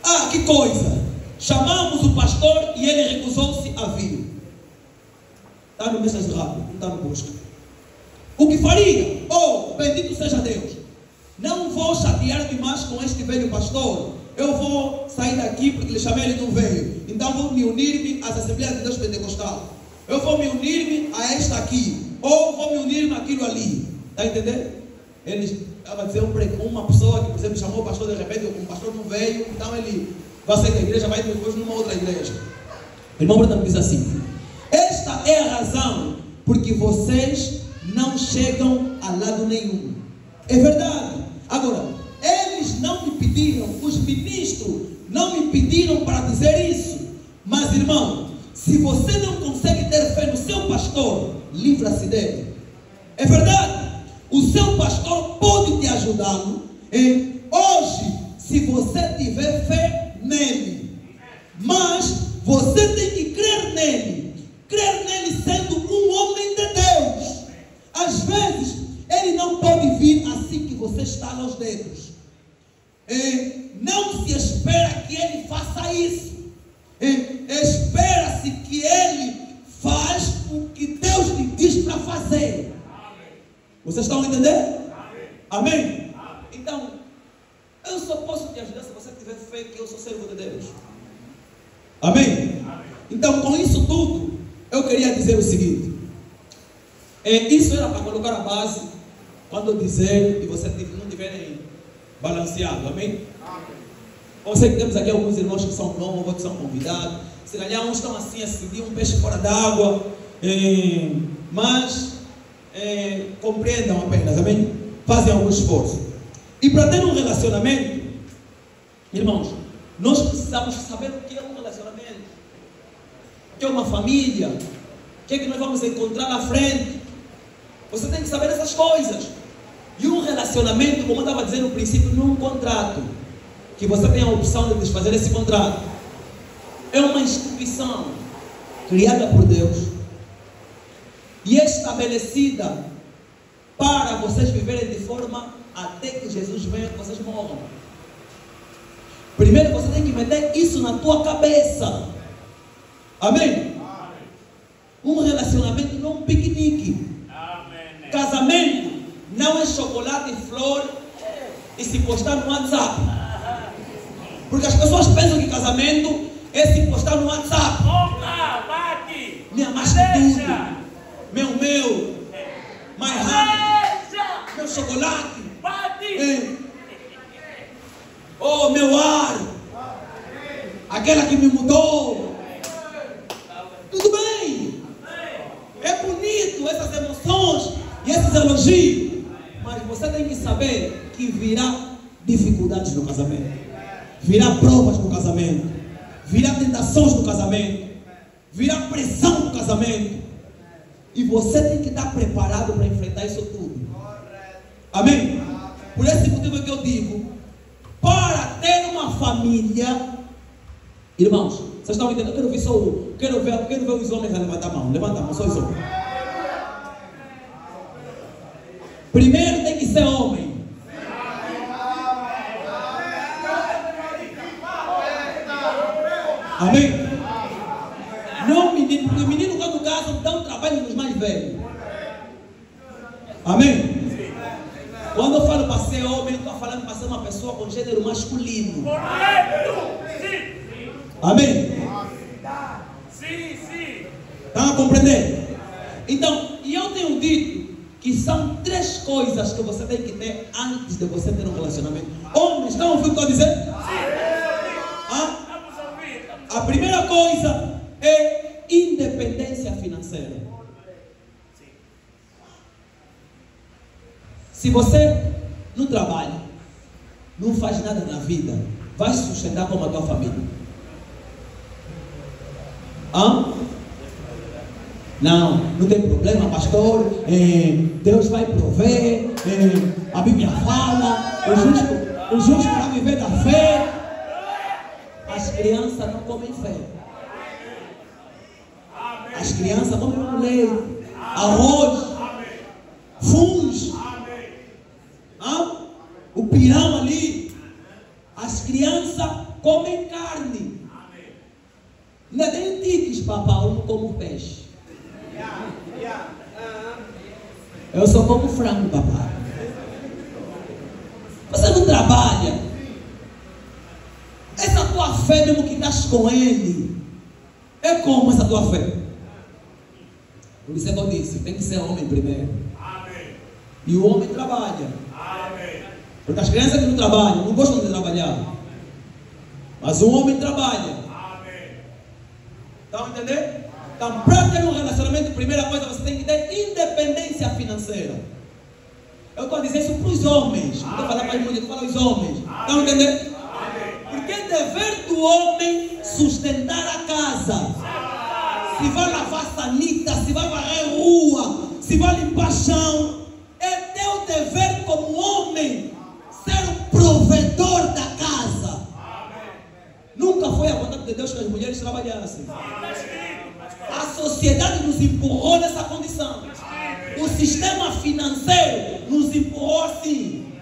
Ah, que coisa! Chamamos o pastor e ele recusou-se a vir. Está no mensagem rápido, não está no busca. O que faria? Oh, bendito seja Deus. Não vou chatear-me mais com este velho pastor. Eu vou sair daqui porque lhe chamei, ele não veio. Então vou me unir-me às Assembleias de Deus Pentecostal. Eu vou me unir-me a esta aqui. Ou vou me unir-me àquilo ali. Está entendendo? Ele estava dizendo uma pessoa que, por exemplo, chamou o pastor de repente, o pastor não veio, então ele vai sair da igreja, vai depois numa outra igreja. O irmão Branham diz assim: esta é a razão porque vocês não chegam a lado nenhum. É verdade. Agora, eles não me pediram, os ministros não me pediram para dizer isso. Mas, irmão, se você não consegue ter fé no seu pastor, livra-se dele. É verdade. O seu pastor pode te ajudar. Hoje, se você tiver fé nele, mas você tem que crer nele sendo um homem de Deus. Às vezes, ele não pode vir assim que você estala os dedos. Não se espera que ele faça isso. Espera-se que ele faz o que Deus lhe diz para fazer. Vocês estão a entender? Amém? Então, eu só posso te ajudar se você tiver fé que eu sou servo de Deus. Amém? Então, com isso tudo, eu queria dizer o seguinte. Isso era para colocar a base quando eu dizer e você não tiverem balanceado. Amém? Eu sei que temos aqui alguns irmãos que são novos, outros são convidados. Se calhar uns estão assim a seguir um peixe fora d'água. Mas compreendam apenas, amém? Fazem algum esforço. E para ter um relacionamento, irmãos, nós precisamos saber o que é um relacionamento, o que é uma família, o que é que nós vamos encontrar na frente. Você tem que saber essas coisas. E um relacionamento, como eu estava dizendo no princípio, não é um contrato que você tem a opção de desfazer esse contrato. É uma instituição criada por Deus e estabelecida para vocês viverem de forma até que Jesus venha, que vocês morram. Primeiro você tem que meter isso na tua cabeça. Amém? Um relacionamento não é um piquenique. Amém. Casamento não é chocolate e flor e se postar no WhatsApp. Porque as pessoas pensam que casamento é se postar no WhatsApp. Opa, bate! Minha mais tudo. Meu, my honey, meu chocolate, oh, meu ar, aquela que me mudou. Tudo bem, é bonito essas emoções e esses elogios, mas você tem que saber que virá dificuldades no casamento, virá provas no casamento, virá tentações no casamento, virá pressão no casamento. E você tem que estar preparado para enfrentar isso tudo. Amém? Por esse motivo que eu digo, para ter uma família, irmãos, vocês estão entendendo? Quero ver os homens a levantar a mão. Levanta a mão, só os homens. Primeiro tem que ser homem. Amém? Não menino, porque menino quando casam dá um trabalho nos mais velhos. Amém? Quando eu falo para ser homem, eu estou falando para ser uma pessoa com gênero masculino. Amém? Sim. Estão a compreender? Então, e eu tenho dito que são 3 coisas que você tem que ter antes de você ter um relacionamento. Homens, estão ouvindo o que eu estou dizendo? A primeira coisa é independência financeira. Se você não trabalha, não faz nada na vida, vai se sustentar como a tua família? Não tem problema, pastor. Deus vai prover. A Bíblia fala. O justo vai viver da fé. As crianças não comem fé. As crianças comem leite, arroz, fungos, o pirão ali. As crianças comem carne. Ainda tem tiques, papai, eu não como peixe. Eu só como frango, papai. Você não trabalha. Essa tua fé mesmo que estás com ele. É como essa tua fé? Por isso é que eu disse, tem que ser homem primeiro. Amém. E o homem trabalha. Amém. Porque as crianças que não trabalham, não gostam de trabalhar. Mas o homem trabalha. Amém. Estão a entender? Então, para ter um relacionamento, a primeira coisa, você tem que ter independência financeira. Eu estou a dizer isso para os homens. Não estou a falar para as mulheres, estou a falar para os homens. Estão a entender? Porque é dever do homem sustentar a casa. Se vai lavar sanita, se vai varrer rua, se vai limpar chão, é teu dever como homem ser o provedor da casa. Nunca foi a vontade de Deus que as mulheres trabalhassem. A sociedade nos empurrou nessa condição. O sistema financeiro nos empurrou assim.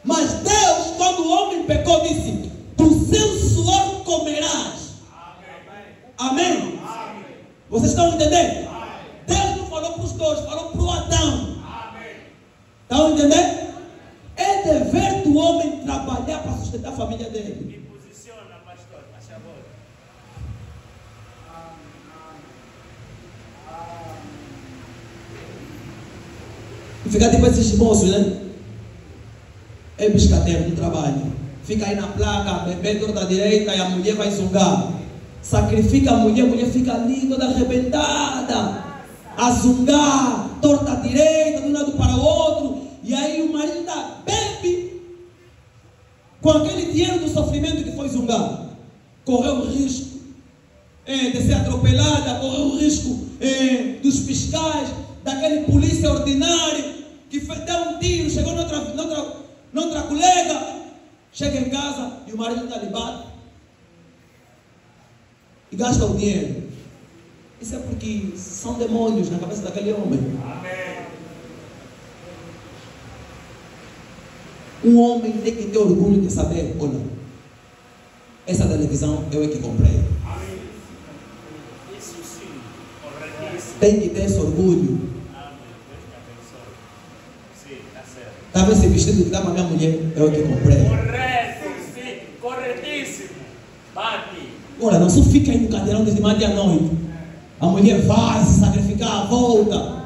Mas Deus, quando o homem pecou, disse: do seu suor comerás. Amém? Vocês estão entendendo? Deus não falou para os dois, falou para o Adão. Estão entendendo? É dever do homem trabalhar para sustentar a família dele. Me posiciona, pastor, a favor. E ficar tipo esses moços, né? É biscateiro no trabalho. Fica aí na placa, bebê toda direita e a mulher vai zungar. Sacrifica a mulher fica ali toda arrebentada, a zungar, torta direita, de um lado para o outro. E aí o marido bebe com aquele dinheiro do sofrimento que foi zungar. Correu o risco de ser atropelada, correu o risco dos fiscais, daquele polícia ordinário que deu um tiro, chegou noutra colega. Chega em casa e o marido está ligado e gasta o dinheiro. Isso é porque são demônios na cabeça daquele homem. Amém. Um homem tem que ter orgulho de saber: olha, essa televisão eu é que comprei. Amém. Isso sim, corretíssimo. Tem que ter esse orgulho. Amém. Deus te abençoe. Sim, está certo. Talvez esse vestido que dá para minha mulher eu é que comprei. Correto, sim, corretíssimo. Bate. Olha, não só fica aí no cadeirão desde manhã à noite. A mulher vai se sacrificar, volta.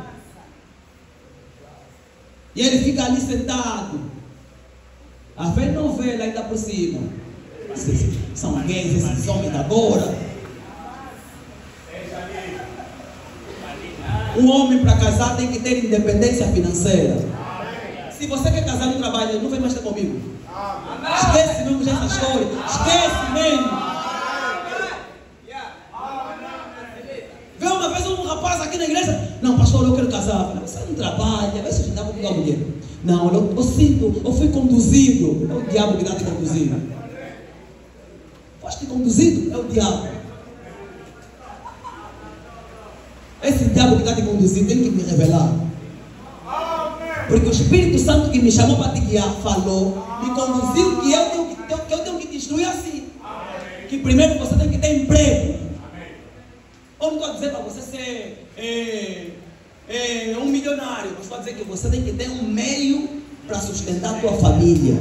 E ele fica ali sentado a ver novela ainda por cima. São gays esses homens agora. Um homem para casar tem que ter independência financeira. Se você quer casar no trabalho, não vem mais ter comigo. Esquece mesmo já essa história. Esquece mesmo. Vê uma vez um rapaz aqui na igreja: não, pastor, eu quero casar. Você não trabalha, vai se juntar com a mulher. Não, eu sinto, eu fui conduzido. É o diabo que dá te conduzir. Foste conduzido? É o diabo. Esse diabo que está te conduzir tem que me revelar. Porque o Espírito Santo que me chamou para te guiar falou, me conduziu que eu tenho que te instruir assim. Que primeiro você tem que ter emprego. Eu não estou a dizer para você ser um milionário. Eu estou a dizer que você tem que ter um meio para sustentar a tua família.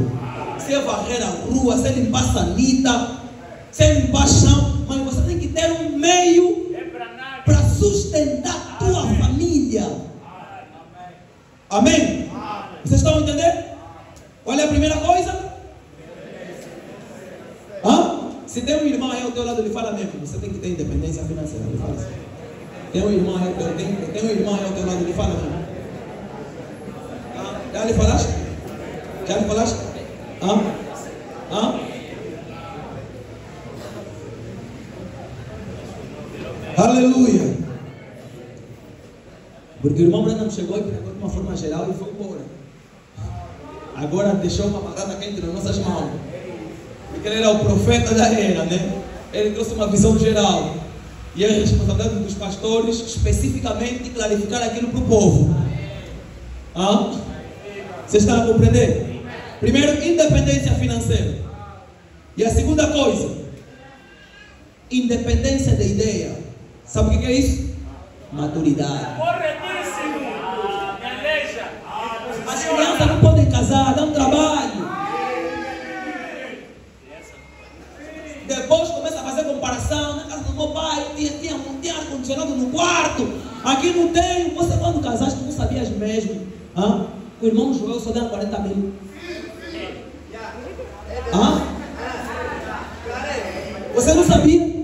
Se varrer a rua, se limpar sanita, se limpar chão. Mas você tem que ter um meio para sustentar a tua família. Amém? Vocês estão entendendo? Qual é a primeira coisa? Se tem um irmão aí ao teu lado, ele fala mesmo: você tem que ter independência financeira. Ele fala assim. Tem um irmão aí ao teu lado, ele fala mesmo. Já lhe falaste? Já lhe falaste? Aleluia. Porque o irmão Branham chegou e pregou de uma forma geral e foi embora. Agora deixou uma batata quente nas nossas mãos. Porque ele era o profeta da era, né? Ele trouxe uma visão geral. E é a responsabilidade dos pastores, especificamente, clarificar aquilo para o povo. Vocês estão a compreender? Primeiro, independência financeira. E a segunda coisa, independência de ideia. Sabe o que é isso? Maturidade. Corretíssimo. Beleza. As crianças não podem casar, dá um trabalho. Depois começa a fazer comparação. Na casa do meu pai tinha ar-condicionado no quarto. Aqui não tem. Você quando casaste não sabias mesmo. O irmão Joel só dá 40 mil. Você não sabia?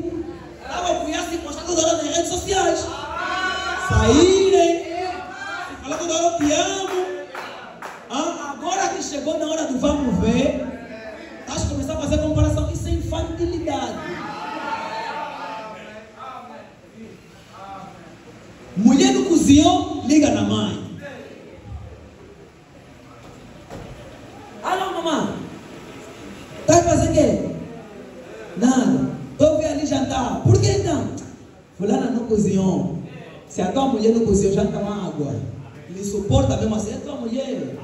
Estava com essa postando toda hora nas redes sociais. Saírem. Falar toda hora, te amo. Agora que chegou na hora do vamos ver, estás começando a fazer comparação. Isso é infantilidade. Mulher no cozinhão, liga na mãe. Alô, mamãe. Tá fazendo o quê? Nada. Estou vendo ali jantar. Por que não? Fulana não cozinhou. Se a tua mulher não cozinhou, já toma água. Ele suporta mesmo assim, é tua mulher.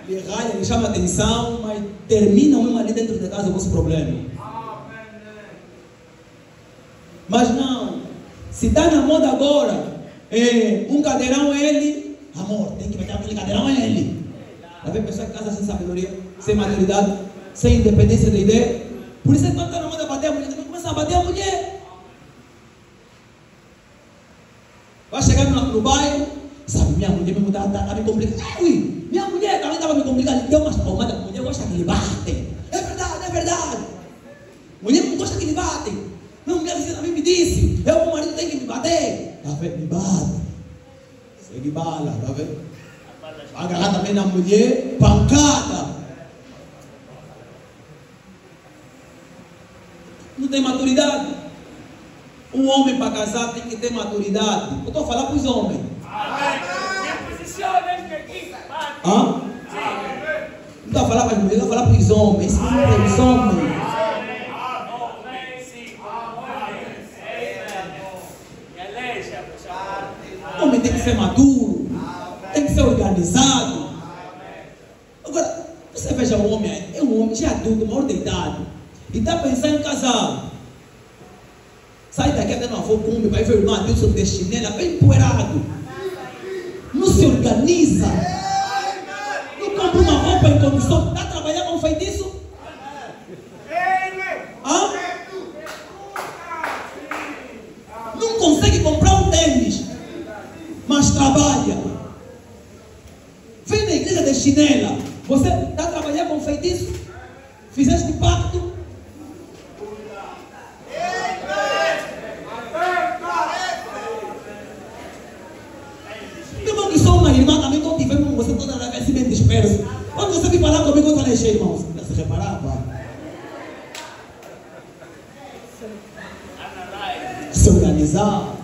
Ele raia, ele chama atenção, mas termina mesmo ali dentro de casa o vosso problema. Mas não. Se está na moda agora, um cadeirão ele, amor, tem que meter aquele cadeirão ele. Está vendo pessoa que casa sem sabedoria, sem maturidade, sem independência de ideia. Por isso é que quando está na moda bater a mulher, também começa a bater a mulher. Vai chegar no bairro, sabe, minha mulher mesmo está me complicando. Minha mulher também estava me complicando. Deu umas palmadas, a mulher gosta que lhe batem. É verdade, é verdade. Mulher não gosta que lhe batem. Minha mulher também me disse, meu marido tem que me bater. Está vendo? Me bate. Segue bala, está vendo? Agarrar também na mulher, pancada. Não tem maturidade. Um homem para casar tem que ter maturidade. Eu estou a falar para os homens. Não estou a falar para as mulheres, eu estou a falar para os homens. Esse não é os homens. O homem tem que ser maduro. Tem que ser organizado. Agora, você veja o homem, é um homem já adulto, maior de idade, e está pensando em casar. Sai daqui até uma focume, vai ver o irmão Adilson de chinela, bem empoeirado. Não se organiza. Não compra uma roupa em condição. Está a trabalhar com feitiço? Não consegue comprar um tênis, mas trabalha. Vem na igreja de chinela. Você está a trabalhar com feitiço? Fizeste pacto? Irmão, que sou uma irmã também, quando tivemos você toda a vez bem disperso. Quando você vem falar comigo, eu falei, irmão, você reparava? Se organizar.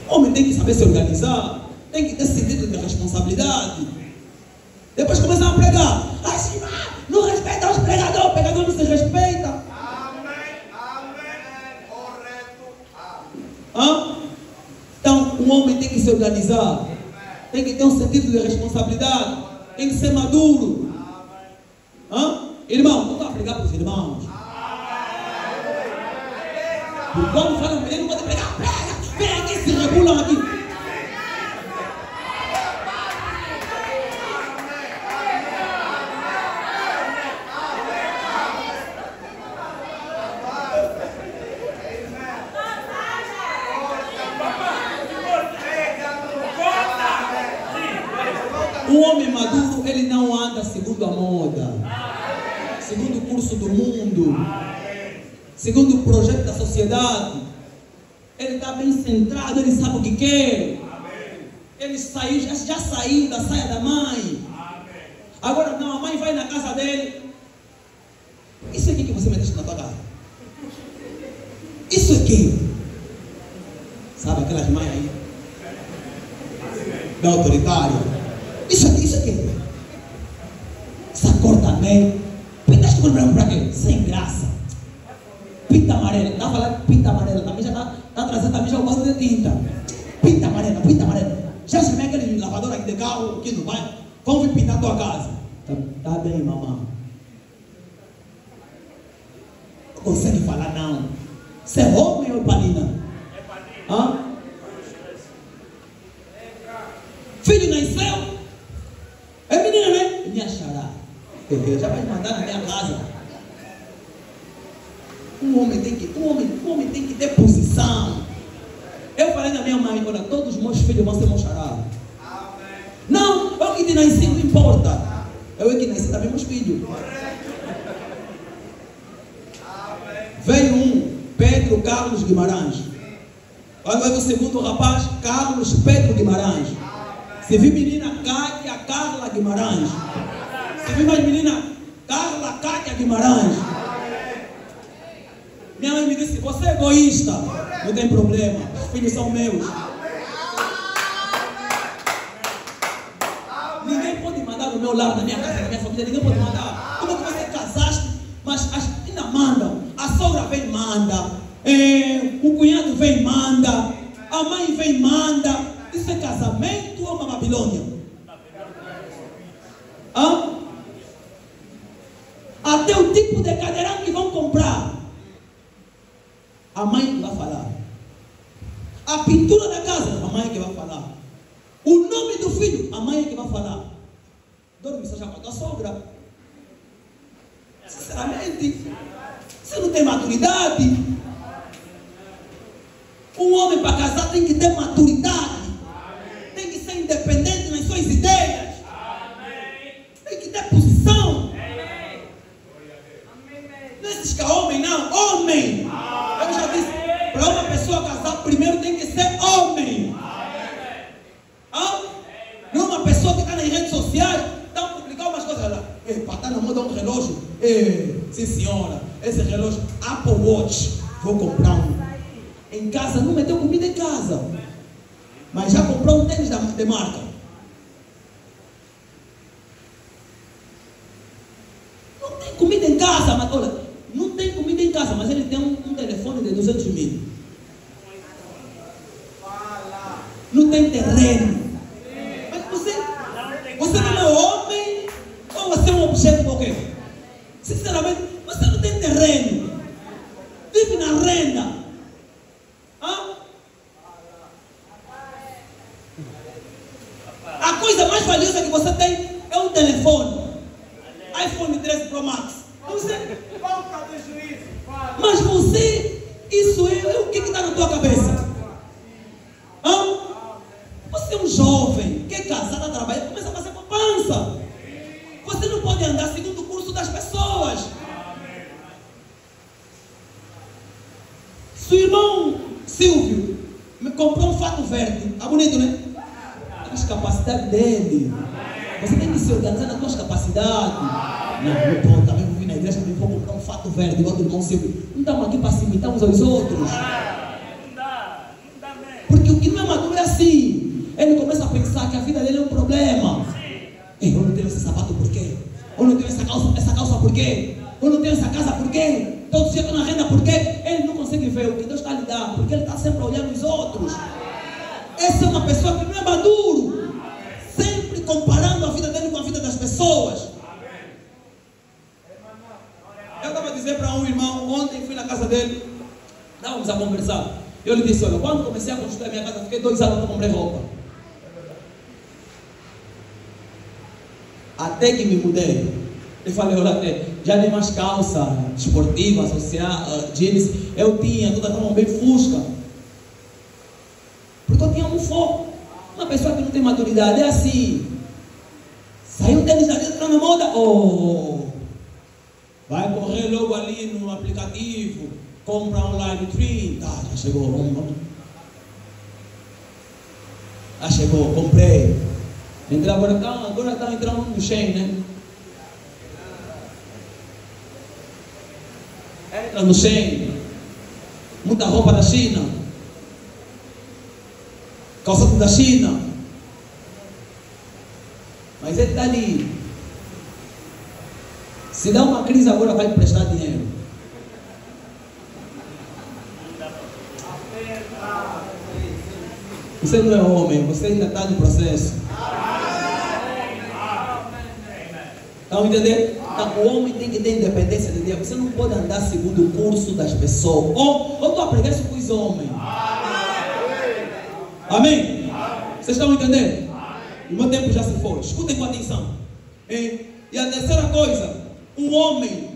Homem tem que saber se organizar, tem que ter sentido de responsabilidade. Depois começam a pregar. Não respeita os pregadores, o pregador não se respeita. Então, um homem tem que se organizar, tem que ter um sentido de responsabilidade, tem que ser maduro. Irmão, não está a pregar para os irmãos. Porque quando fala mulher, não pode pregar, prega aqui, se regulam aqui. Um homem maduro, ele não anda segundo a moda, segundo o curso do mundo, segundo o projeto da sociedade. Ele está bem centrado, ele sabe o que quer. Ele saiu, já saiu da saia da mãe. Agora não, a mãe vai na casa dele. Isso aqui que você meteste na tua casa. Isso aqui. Sabe aquelas mães aí? da autoritária. Isso aqui. Essa cor também. Pintaste de cor branco para quê? Sem graça. Pinta amarela. Está a falar de pinta amarela. Também já está trazendo também já o vaso de tinta. Pinta amarela. Já chamei aquele lavador aqui de carro, aqui no bairro. Vamos vir pintar a tua casa. Tá bem, mamãe. Não consegue falar não. Você é homem ou panina? É padrinho. Hã? Filho nasceu. É menina, né? Minha xará. Já vai mandar na minha casa. Um homem tem que ter posição. Eu falei na minha mãe, olha, todos os meus filhos vão ser meus xará. Não, eu que te nasci, não importa. Eu que nasci também meus filhos. Veio um, Pedro Carlos Guimarães. Agora veio o segundo rapaz, Carlos Pedro Guimarães. Se vi menina, Cátia Carla Guimarães. Se vi mais menina, Carla Cátia Guimarães. Minha mãe me disse, você é egoísta. Não tem problema, os filhos são meus. Ninguém pode mandar no meu lar, na minha casa, na minha família. Ninguém pode mandar. Como que você casaste, mas ainda mandam. A sogra vem e manda. O cunhado vem e manda. A mãe vem e manda. Isso é casamento ou uma Babilônia? Hã? Até o tipo de cadeirão que vão comprar, a mãe que vai falar. A pintura da casa, a mãe que vai falar. O nome do filho, a mãe que vai falar. Dorme só já com a tua sogra. Sinceramente, você não tem maturidade. Um homem para casar tem que ter maturidade. Tem que ser independente nas suas ideias. Tem que ter posição. Não existe homem, não. Homem. Eu já disse, para uma pessoa casar, primeiro tem que ser homem. Não uma pessoa que está nas redes sociais, está a publicar umas coisas lá. Para estar na moda um relógio. Sim senhora, esse relógio Apple Watch, vou comprar um. Em casa, não meteu comida em casa, mas já comprou um tênis de marca. Não tem comida em casa, mas olha, não tem comida em casa, mas ele tem um telefone de 200 mil. Não tem terreno. Mas você não é homem ou você é um objeto qualquer? Sinceramente, você não tem terreno. Vive na renda. A coisa mais valiosa que você tem é um telefone. iPhone 13 Pro Max. Mas você, isso é o que está na tua cabeça? Você é um jovem, quer casar, está trabalhando, começa a fazer poupança. Você não pode andar segundo o curso das pessoas. Seu irmão Silvio me comprou um fato verde. Tá bonito, né? As capacidades dele. Você tem que se organizar nas suas capacidades. Não pode, também vou vir na igreja, também vou comprar um fato verde, igual do irmão Silvio. Não estamos aqui para se imitar uns aos outros. Não dá mesmo. Porque o que não é maduro é assim. Ele começa a pensar que a vida dele é um problema. Eu não tenho esse sapato por quê? Eu não tenho essa calça por quê? Eu não tenho essa casa por quê? Todo dia estou na renda por quê? Ele não consegue ver o que Deus está lhe dando, porque ele está sempre olhando os outros. Essa é uma pessoa que não é maduro. Sempre comparando a vida dele com a vida das pessoas. Eu estava a dizer para um irmão, ontem fui na casa dele, estávamos a conversar. Eu lhe disse, olha, quando comecei a construir a minha casa, fiquei 2 anos, não comprei roupa. Até que me mudei. Eu falei, olha, já nem mais calça esportiva, social, jeans. Eu tinha, toda a bem fusca. Porque eu tinha um foco. Uma pessoa que não tem maturidade é assim. Saiu um tênis da vida, está na moda. Vai correr logo ali no aplicativo. Compra online, já chegou, vamos. Já chegou, comprei. Entrei agora está entrando no Shein, né? Entra no Shein. Muita roupa da China. Calçado da China. está ali. Se dá uma crise agora, vai emprestar dinheiro. Você não é homem, você ainda está no processo. Estão entendendo? Então, o homem tem que ter independência de Deus. Você não pode andar segundo o curso das pessoas. Ou tu aprendeste com os homens. Amém? Vocês estão entendendo? O meu tempo já se foi. Escutem com atenção. E a terceira coisa, um homem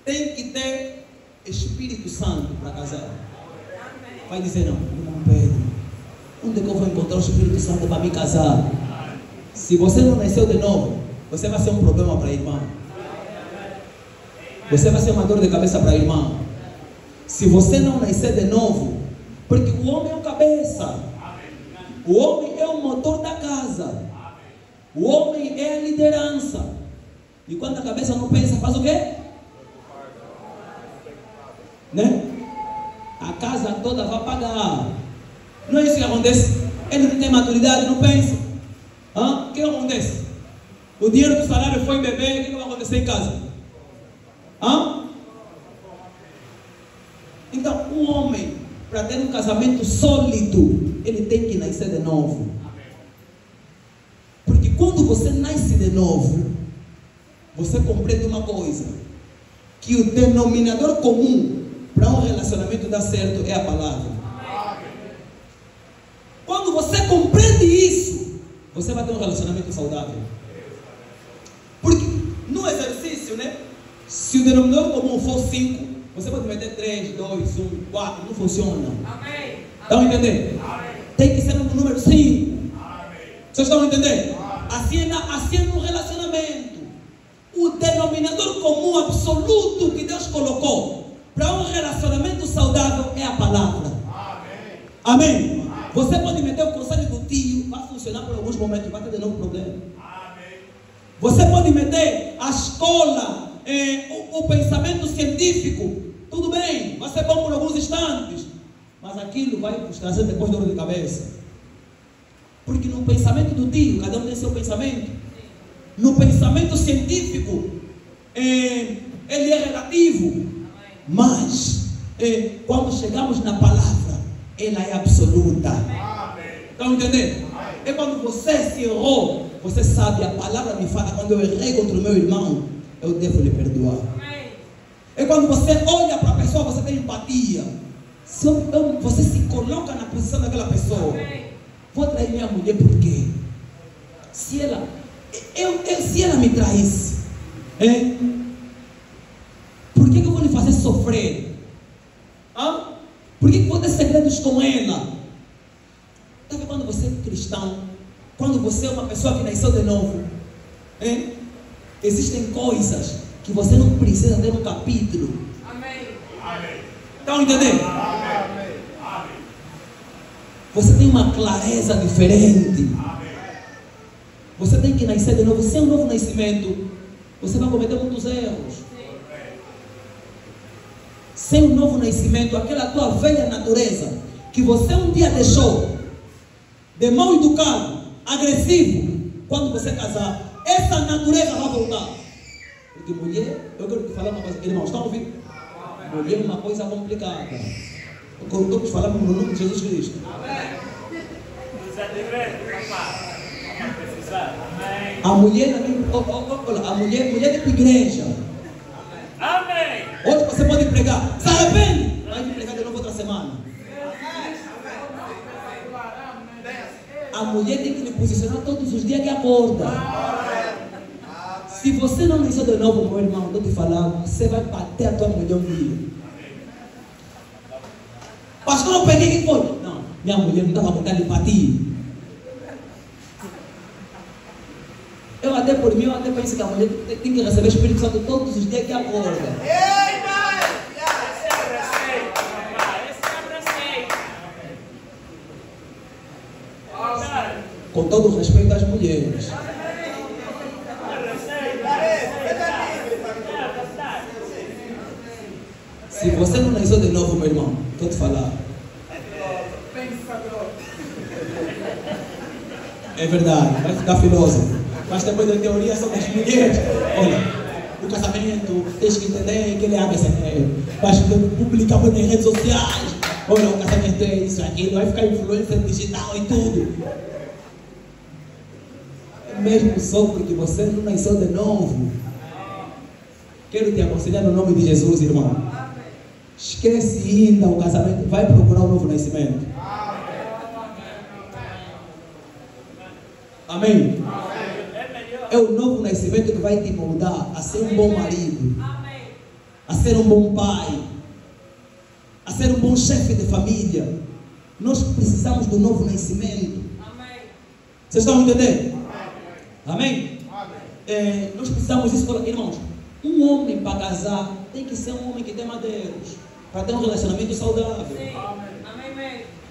tem que ter Espírito Santo para casar. Vai dizer, não, irmão Pedro, onde é que eu vou encontrar o Espírito Santo para me casar? Se você não nasceu de novo, você vai ser um problema para a irmã. Você vai ser uma dor de cabeça para a irmã. Se você não nascer de novo, porque o homem é o cabeça. O homem é o motor da casa. O homem é a liderança. E quando a cabeça não pensa, faz o quê? Né? A casa toda vai pagar. Não é isso que acontece? Ele não tem maturidade, não pensa. O que acontece? O dinheiro do salário foi beber, o que vai acontecer em casa? Então, um homem, para ter um casamento sólido, ele tem que nascer de novo. Porque quando você nasce de novo, você compreende uma coisa: que o denominador comum para um relacionamento dar certo é a palavra. Quando você compreende isso, você vai ter um relacionamento saudável. Porque no exercício, né? Se o denominador comum for 5, você pode meter 3, 2, 1, 4, não funciona. Estão entendendo? Tem que ser no número 5. Vocês estão entendendo? Assim é no relacionamento. O denominador comum absoluto que Deus colocou para um relacionamento saudável é a palavra. Amém? Você pode meter o conselho do tio, vai funcionar por alguns momentos, vai ter de novo problema. Você pode meter a escola, o pensamento científico, tudo bem, vai ser bom por alguns instantes, mas aquilo vai nos trazer depois dor de cabeça. Porque no pensamento do tio, cada um tem seu pensamento. No pensamento científico, ele é relativo. Mas, quando chegamos na palavra, ela é absoluta. Estão entendendo? É quando você se errou, você sabe, a palavra me fala, quando eu errei contra o meu irmão, eu devo lhe perdoar. É quando você olha para a pessoa, você tem empatia. Você se coloca na posição daquela pessoa. Vou trair minha mulher por quê? Se ela me traísse, por que eu vou lhe fazer sofrer? Por que eu vou ter segredos com ela? Sabe quando você é cristão, quando você é uma pessoa que nasceu de novo, existem coisas que você não precisa ter um capítulo. Estão entendendo? Você tem uma clareza diferente. Você tem que nascer de novo. Sem um novo nascimento, você vai cometer muitos erros. Sem um novo nascimento, aquela tua velha natureza que você um dia deixou de mal educado, agressivo, quando você casar, essa natureza vai voltar. Porque mulher, eu quero te falar uma coisa, irmãos, estão ouvindo? Mulher é uma coisa complicada. Eu estou te falando no nome de Jesus Cristo. A mulher, a mulher é de igreja. Amém. Hoje você pode pregar, se arrepende, vai pregar de novo outra semana. A mulher tem que lhe posicionar todos os dias que acorda. Se você não nasceu de novo, meu irmão, estou te falando, você vai bater a tua mulher um dia. Pastor, eu peguei, que foi? Não, minha mulher não estava botando empatia. Eu até por mim, eu até penso que a mulher tem que receber o Espírito Santo todos os dias que acorda. Com todo o respeito às mulheres. Se você não nasceu de novo, meu irmão, estou te falando. É verdade, vai ficar filósofo. Mas depois da teoria sobre as mulheres. Olha, o casamento, tens que entender que ele é ABCD. Mas publicamos nas redes sociais. Olha, o casamento é isso, aquilo, vai ficar influencer digital e tudo. É mesmo só porque você não nasceu de novo. Quero te aconselhar no nome de Jesus, irmão. Esquece ainda o casamento, vai procurar um novo nascimento. Amém? É o novo nascimento que vai te moldar a ser um bom marido, a ser um bom pai, a ser um bom chefe de família. Nós precisamos do novo nascimento. Vocês estão entendendo? Amém? Nós precisamos disso, irmãos. Um homem para casar tem que ser um homem que tema Deus, para ter um relacionamento saudável.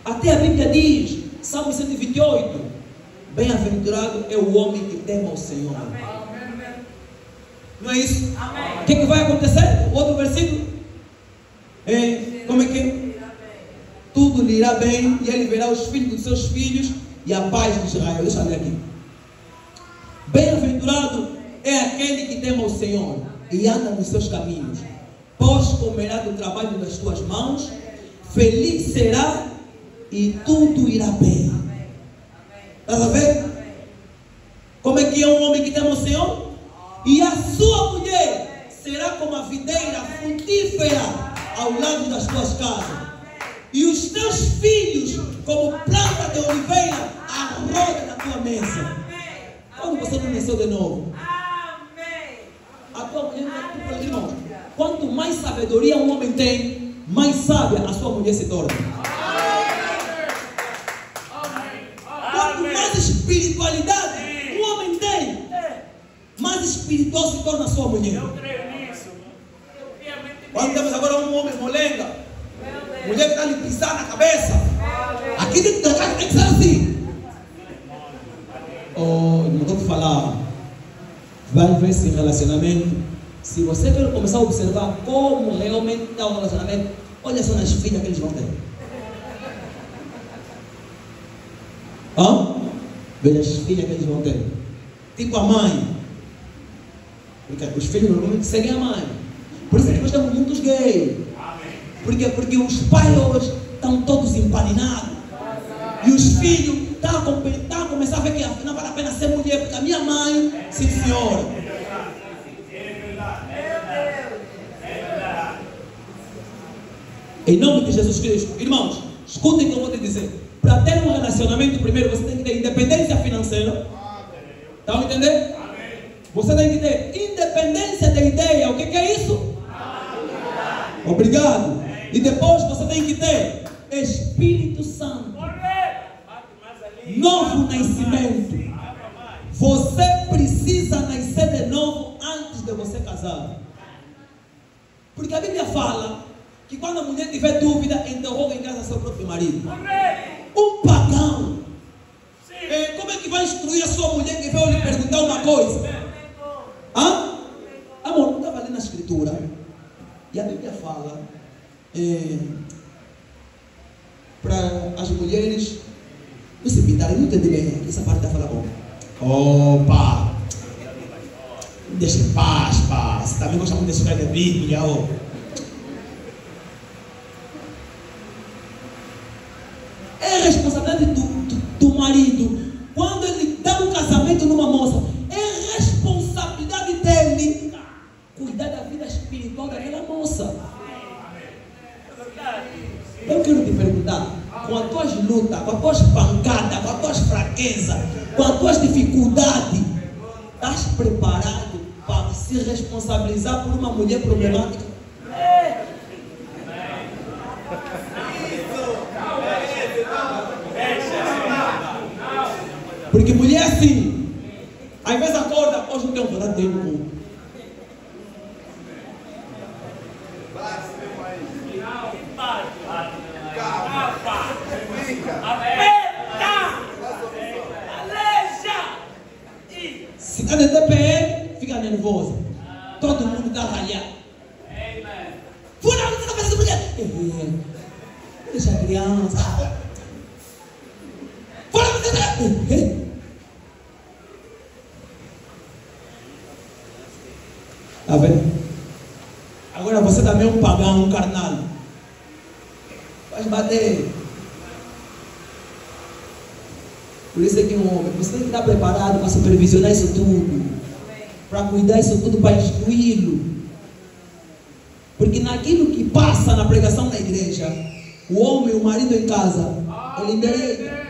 Até a Bíblia diz, Salmo 128, bem-aventurado é o homem que tema o Senhor. Não é isso? O que vai acontecer? O outro versículo? Como é que é? Tudo lhe irá bem e ele verá os filhos dos seus filhos e a paz de Israel. Deixa eu ler aqui. Bem-aventurado é aquele que tema o Senhor e anda nos seus caminhos, pois comerá do trabalho das tuas mãos, feliz será e tudo irá bem. Estás a ver? Como é que é um homem que tema o Senhor? E a sua mulher será como a videira frutífera ao lado das tuas casas, e os teus filhos como planta de oliveira à roda da tua mesa. Quando você não nasceu de novo, a tua mulher, irmão, quanto mais sabedoria um homem tem, mais sábia a sua mulher se torna. Quanto mais espiritualidade um homem tem, mais espiritual se torna a sua mulher. Eu creio nisso. Quando temos agora um homem molenga, mulher que está lhe pisando na cabeça, aqui dentro da casa tem que ser assim. Oh, não estou a falar. Vai ver esse relacionamento. Se você quer começar a observar como realmente está o relacionamento, olha só nas filhas que eles vão ter. Veja as filhas que eles vão ter. Tipo a mãe. Porque os filhos normalmente seguem a mãe. Por isso é que nós temos muitos gays. Porque os pais hoje estão todos empaninados. E os filhos estão a começar a ver que não vale a pena ser mulher. Porque a minha mãe, sim senhora. Em nome de Jesus Cristo. Irmãos, escutem o que eu vou te dizer. Para ter um relacionamento, primeiro você tem que ter independência financeira. Estão a entender? Você tem que ter independência de ideia. O que é isso? Obrigado. E depois você tem que ter Espírito Santo. Novo nascimento. Você precisa nascer de novo antes de você casar. Porque a Bíblia fala que quando a mulher tiver dúvida, interroga em casa seu próprio marido. Um pagão. Como é que vai instruir a sua mulher que veio lhe perguntar uma coisa? Amor, não estava ali na escritura. E a Bíblia fala para as mulheres não se pintarem, não entendi bem. Essa parte está falando bom. Opa! Deixa em paz, pá. Você também gosta muito de escrever Bíblia, É responsabilidade do marido. Quando ele dá um casamento numa moça, é responsabilidade dele cuidar da vida espiritual daquela moça. Eu quero te perguntar, com as tuas lutas, com as tuas pancadas, com as tuas fraquezas, com as tuas dificuldades, estás preparado para se responsabilizar por uma mulher problemática? Porque mulher assim, às vezes acorda, hoje não tem vontade de ter um culto. Se cada DPM fica nervosa, todo mundo está a ralhar. Fura, você está fazendo mulher. Deixa a criança. Fura, você está. Está vendo? Agora você também é um pagão, um carnal. Vai bater. Por isso é que um homem, você tem que estar preparado para supervisionar isso tudo. Para cuidar isso tudo, para instruí-lo. Porque naquilo que passa na pregação da igreja, o homem, o marido em casa, ele endereça.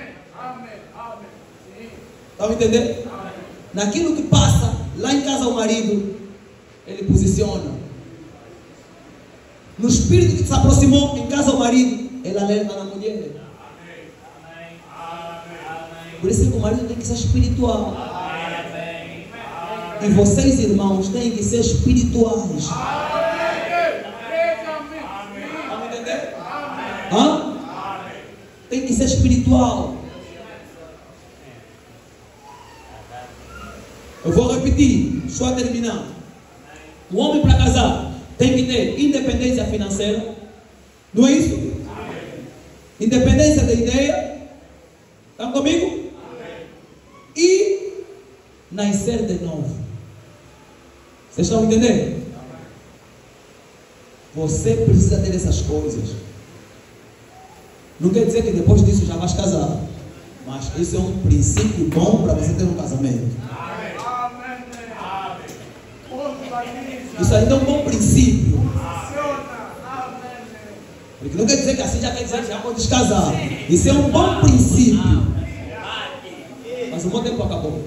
Estão me entendendo? Naquilo que passa lá em casa o marido, ele posiciona. No espírito que se aproximou em casa o marido, ele alerta na mulher. Por isso que o marido tem que ser espiritual. E vocês, irmãos, têm que ser espirituais. Estão me entendendo? Hã? Tem que ser espiritual. Eu vou repetir, só a terminar. O homem para casar tem que ter independência financeira. Não é isso? Independência da ideia. Estão comigo? E nascer de novo. Vocês estão entendendo? Você precisa ter essas coisas. Não quer dizer que depois disso já vais casar. Mas isso é um princípio bom para você ter um casamento. Isso ainda é um bom princípio. Porque não quer dizer que assim já quer dizer que já pode casar. Isso é um bom princípio. Mas o bom tempo acabou.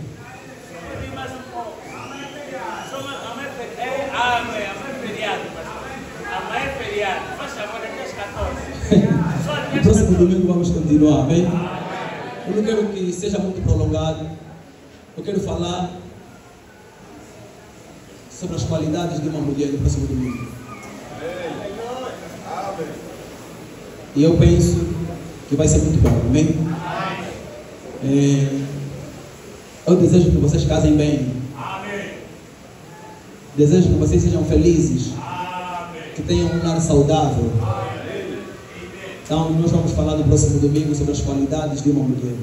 No próximo domingo vamos continuar, amém? Eu não quero que seja muito prolongado. Eu quero falar sobre as qualidades de uma mulher no próximo domingo. E eu penso que vai ser muito bom, amém? Eu desejo que vocês casem bem. Desejo que vocês sejam felizes. Que tenham um lar saudável. Então, nós vamos falar no próximo domingo sobre as qualidades de uma mulher.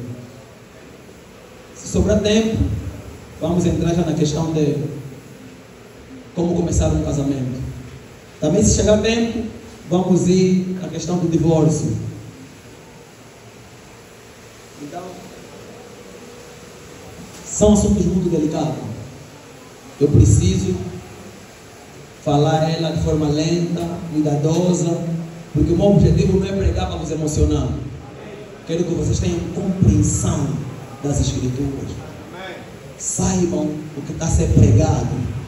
Se sobrar tempo, vamos entrar já na questão de como começar um casamento. Também, se chegar tempo, vamos ir à questão do divórcio. Então, são assuntos muito delicados. Eu preciso falar ela de forma lenta, cuidadosa, porque o meu objetivo não é pregar para vos emocionar. Quero que vocês tenham compreensão das Escrituras. Saibam o que está a ser pregado.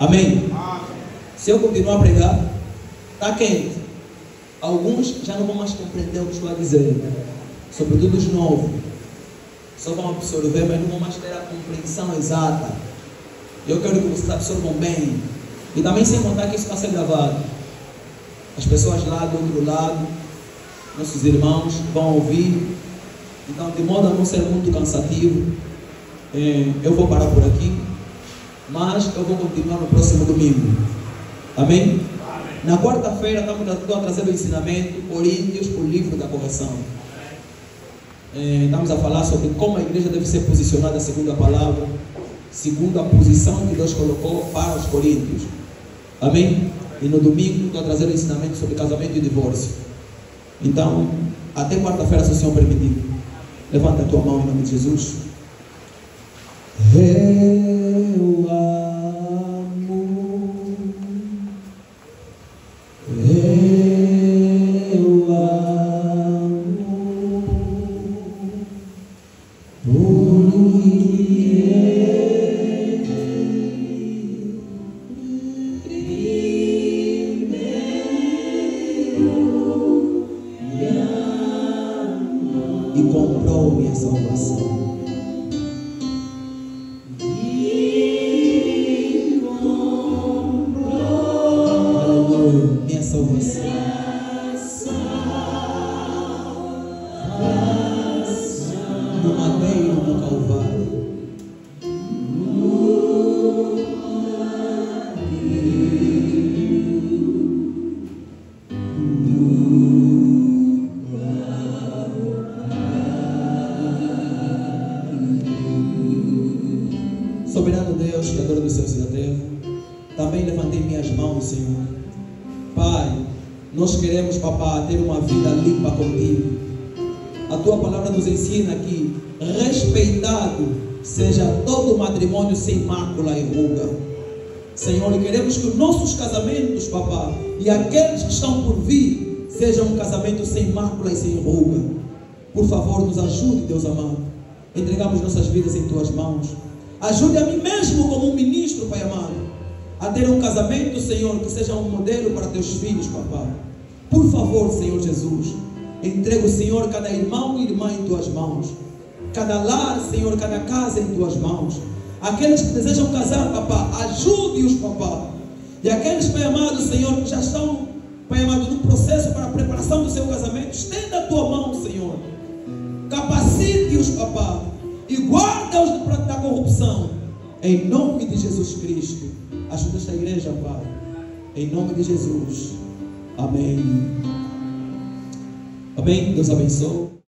Amém? Se eu continuar a pregar, está quente. Alguns já não vão mais compreender o que estou a dizer. Sobretudo os novos. Só vão absorver, mas não vão mais ter a compreensão exata. Eu quero que vocês absorvam bem. E também sem contar que isso está a ser gravado. As pessoas lá do outro lado, nossos irmãos, vão ouvir. Então, de modo a não ser muito cansativo, eu vou parar por aqui. Mas eu vou continuar no próximo domingo. Amém? Na quarta-feira estamos a trazer o ensinamento Coríntios, o livro da correção. Estamos a falar sobre como a igreja deve ser posicionada segundo a palavra, segundo a posição que Deus colocou para os coríntios. Amém? E no domingo estou a trazer o ensinamento sobre casamento e divórcio. Então, até quarta-feira, se o Senhor permitir. Levanta a tua mão em nome de Jesus. Eu amo, eu amo, e comprou minha salvação. Minha salvação. No madeiro do Calvário. Soberano Deus, Criador dos céus e da terra, também levantei minhas mãos, Senhor. Pai, nós queremos, papá, ter uma vida limpa contigo. A tua palavra nos ensina que respeitado seja todo matrimônio sem mácula e ruga. Senhor, e queremos que os nossos casamentos, papá, e aqueles que estão por vir, sejam um casamento sem mácula e sem ruga. Por favor, nos ajude, Deus amado. Entregamos nossas vidas em tuas mãos. Ajude a mim mesmo como um ministro, Pai amado, a ter um casamento, Senhor, que seja um modelo para teus filhos, papá. Por favor, Senhor Jesus, entrego, Senhor, cada irmão e irmã em tuas mãos. Cada lar, Senhor, cada casa em tuas mãos. Aqueles que desejam casar, papá, ajude-os, papá. E aqueles, Pai amado, Senhor, que já estão, Pai amado, no processo para a preparação do seu casamento, estenda a tua mão, Senhor. Capacite-os, papá, e guarda-os da corrupção. Em nome de Jesus Cristo. Ajuda esta igreja, Pai. Em nome de Jesus. Amém. Amém. Deus abençoe.